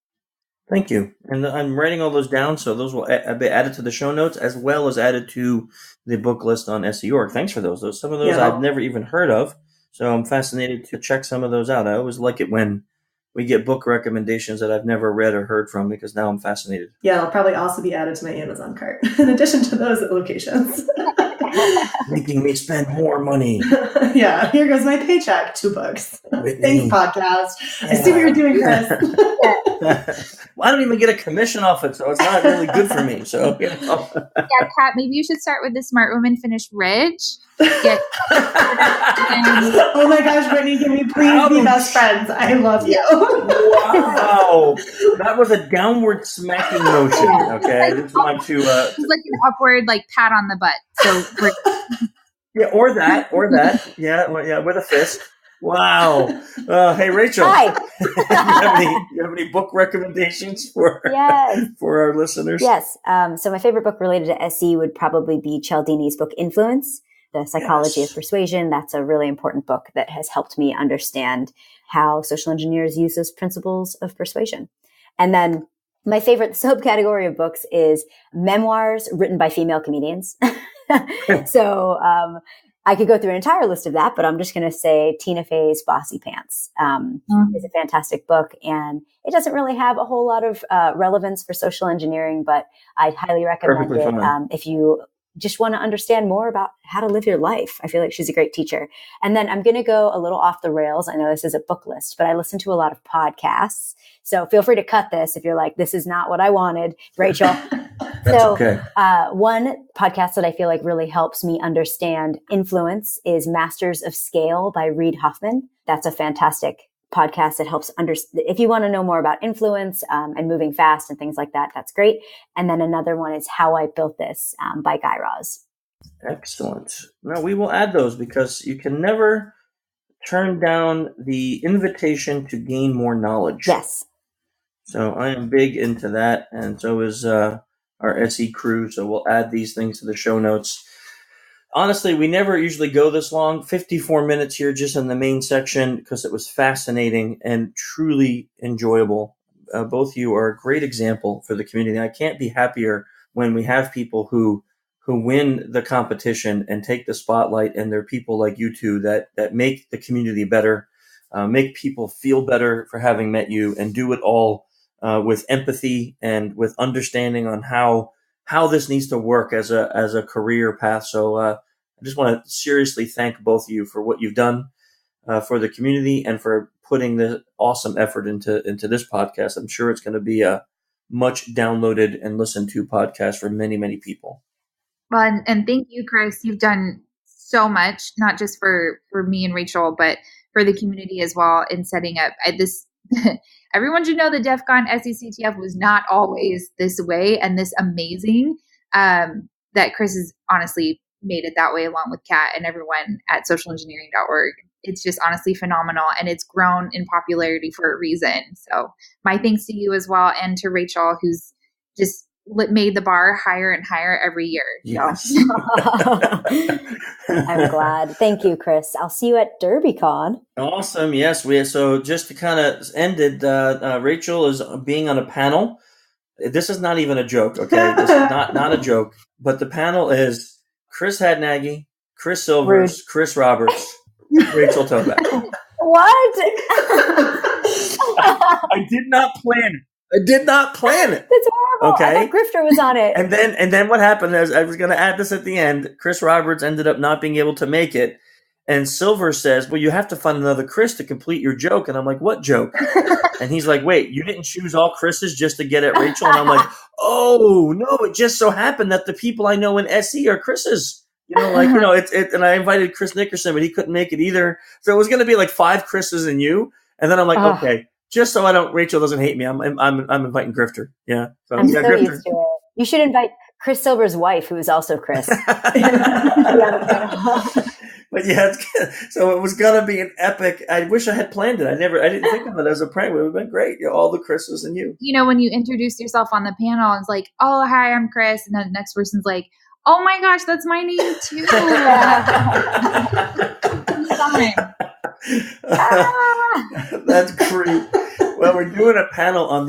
Thank you. And I'm writing all those down, so those will be added to the show notes as well as added to the book list on SE.org. Thanks for those. Some of those I've never even heard of, so I'm fascinated to check some of those out. I always like it when we get book recommendations that I've never read or heard from, because now I'm fascinated. Yeah, it'll probably also be added to my Amazon cart in addition to those locations. Making me spend more money. Yeah, here goes my paycheck. 2 books. Whitney. Thanks, podcast. I see what you're doing, Chris. Well, I don't even get a commission off it, so it's not really good for me. So, Yeah, Kat, maybe you should start with the Smart Women Finish Rich. Oh my gosh, Whitney, can we please be best friends? I love you. Wow. That was a downward smacking motion. Okay. I just want to it's like an upward pat on the butt. So yeah, or that. Yeah, with a fist. Wow. Hey, Rachel. Hi. you have any book recommendations for our listeners? Yes. So my favorite book related to SE would probably be Cialdini's book Influence, The Psychology of Persuasion. That's a really important book that has helped me understand how social engineers use those principles of persuasion. And then my favorite subcategory of books is memoirs written by female comedians. So I could go through an entire list of that, but I'm just going to say Tina Fey's Bossy Pants is a fantastic book, and it doesn't really have a whole lot of relevance for social engineering, but I'd highly recommend it if you just want to understand more about how to live your life. I feel like she's a great teacher. And then I'm going to go a little off the rails. I know this is a book list, but I listen to a lot of podcasts. So feel free to cut this if you're like, this is not what I wanted, Rachel. That's okay. One podcast that I feel like really helps me understand influence is Masters of Scale by Reid Hoffman. That's a fantastic podcast that helps understand. If you want to know more about influence and moving fast and things like that, that's great. And then another one is How I Built This by Guy Raz. Excellent. No, we will add those because you can never turn down the invitation to gain more knowledge. Yes. So I am big into that, and so is our SE crew. So we'll add these things to the show notes. Honestly, we never usually go this long, 54 minutes here just in the main section, because it was fascinating and truly enjoyable. Both of you are a great example for the community. I can't be happier when we have people who win the competition and take the spotlight, and they're people like you two that make the community better, make people feel better for having met you, and do it all with empathy and with understanding on how this needs to work as a career path. So I just want to seriously thank both of you for what you've done for the community and for putting the awesome effort into this podcast. I'm sure it's going to be a much downloaded and listened to podcast for many, many people. Well, and thank you, Chris. You've done so much, not just for me and Rachel, but for the community as well in setting up this. Everyone should know the DEF CON SECTF was not always this way and this amazing, that Chris has honestly made it that way along with Kat and everyone at socialengineering.org. It's just honestly phenomenal, and it's grown in popularity for a reason. So my thanks to you as well, and to Rachel, who's just made the bar higher and higher every year. Yes. I'm glad. Thank you, Chris. I'll see you at DerbyCon. Awesome. Yes. So just to kind of end it, Rachel is being on a panel. This is not even a joke. Okay. This is not a joke, but the panel is Chris Hadnagy, Chris Silvers, Rude. Chris Roberts, Rachel Tobac. What? I did not plan it. That's horrible. Okay. I thought Grifter was on it. And then what happened is, I was going to add this at the end. Chris Roberts ended up not being able to make it. And Silver says, well, you have to find another Chris to complete your joke. And I'm like, what joke? And he's like, wait, you didn't choose all Chris's just to get at Rachel? And I'm like, oh, no, it just so happened that the people I know in SE are Chris's. And I invited Chris Nickerson, but he couldn't make it either. So it was going to be like 5 Chris's and you. And then I'm like, okay, just so Rachel doesn't hate me, I'm inviting Grifter. Yeah. So, I'm so Grifter. used to it. You should invite Chris Silver's wife, who is also Chris. But yeah, so it was gonna be an epic. I wish I had planned it. I didn't think of it as a prank. It would have been great. All the Chris's and you. When you introduce yourself on the panel, it's like, oh, hi, I'm Chris. And then the next person's like, oh my gosh, that's my name too. That's great. Well, we're doing a panel on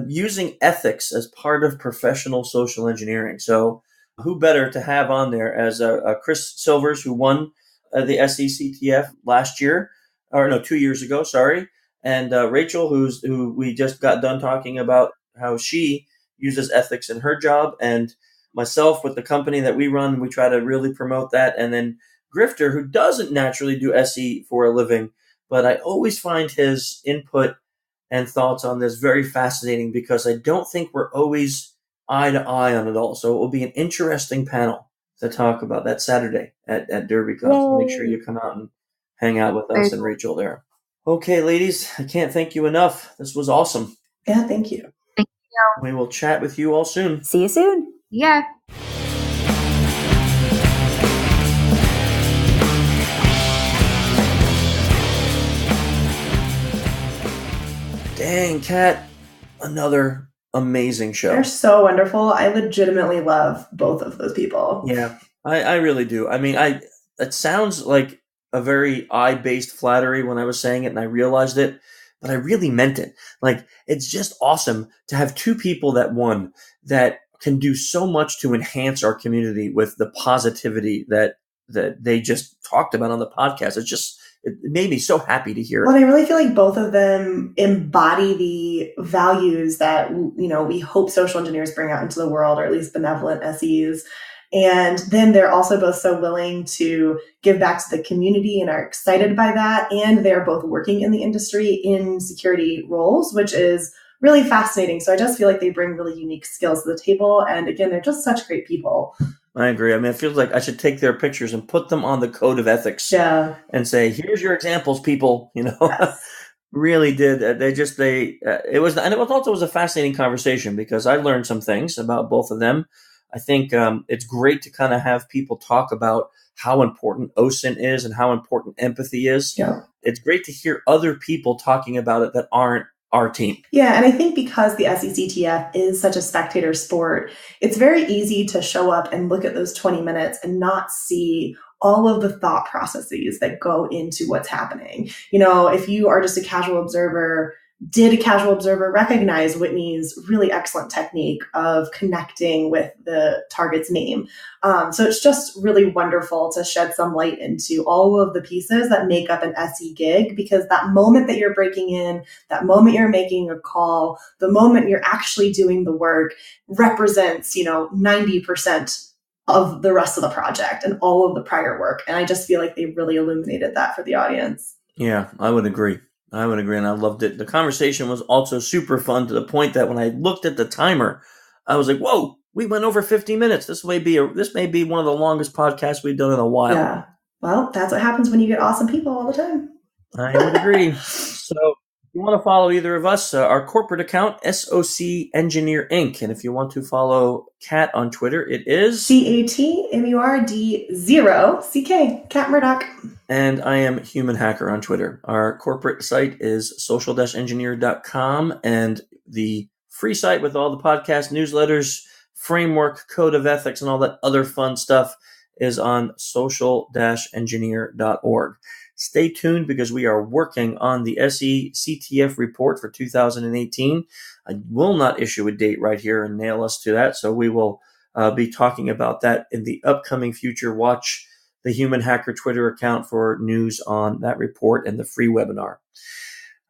using ethics as part of professional social engineering. So who better to have on there as Chris Silvers, who won the SECTF last year, 2 years ago, sorry. And Rachel, who we just got done talking about how she uses ethics in her job, and myself with the company that we run, we try to really promote that. And then Grifter, who doesn't naturally do SE for a living, but I always find his input and thoughts on this very fascinating, because I don't think we're always eye to eye on it all. So it will be an interesting panel to talk about that Saturday at DerbyCon. So make sure you come out and hang out with us and Rachel there. Okay, ladies, I can't thank you enough. This was awesome. Yeah, thank you. Thank you. We will chat with you all soon. See you soon. Yeah. Dang, Kat, another amazing show. They're so wonderful. I legitimately love both of those people. Yeah, I really do. I mean, it sounds like a very I-based flattery when I was saying it, and I realized it, but I really meant it. Like, it's just awesome to have two people that won that can do so much to enhance our community with the positivity that they just talked about on the podcast. It made me so happy to hear it. Well, I really feel like both of them embody the values that, we hope social engineers bring out into the world, or at least benevolent SEs. And then they're also both so willing to give back to the community and are excited by that. And they're both working in the industry in security roles, which is really fascinating. So I just feel like they bring really unique skills to the table. And again, they're just such great people. I agree. I mean, it feels like I should take their pictures and put them on the code of ethics and say, here's your examples, people, Yes. Really did. It was also a fascinating conversation because I learned some things about both of them. I think it's great to kind of have people talk about how important OSINT is and how important empathy is. Yeah. It's great to hear other people talking about it that aren't our team. Yeah, and I think because the SECTF is such a spectator sport, it's very easy to show up and look at those 20 minutes and not see all of the thought processes that go into what's happening. If you are just a casual observer, did a casual observer recognize Whitney's really excellent technique of connecting with the target's name? So it's just really wonderful to shed some light into all of the pieces that make up an SE gig, because that moment that you're breaking in, that moment you're making a call, the moment you're actually doing the work represents, 90% of the rest of the project and all of the prior work. And I just feel like they really illuminated that for the audience. Yeah, I would agree. And I loved it. The conversation was also super fun to the point that when I looked at the timer, I was like, whoa, we went over 50 minutes. This may be one of the longest podcasts we've done in a while. Yeah. Well, that's what happens when you get awesome people all the time. I would agree. So if you want to follow either of us, our corporate account, SOC Engineer Inc. And if you want to follow Kat on Twitter, it is CATMURD0CK, Kat Murdoch. And I am Human Hacker on Twitter. Our corporate site is social-engineer.com, and the free site with all the podcast newsletters, framework, code of ethics, and all that other fun stuff is on social-engineer.org. Stay tuned because we are working on the SECTF report for 2018. I will not issue a date right here and nail us to that, so we will be talking about that in the upcoming future. Watch the Human Hacker Twitter account for news on that report and the free webinar.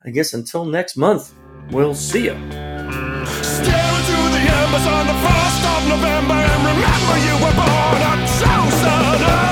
I guess until next month, we'll see you. Stare into the embers on the 1st of November and remember you were born a true son.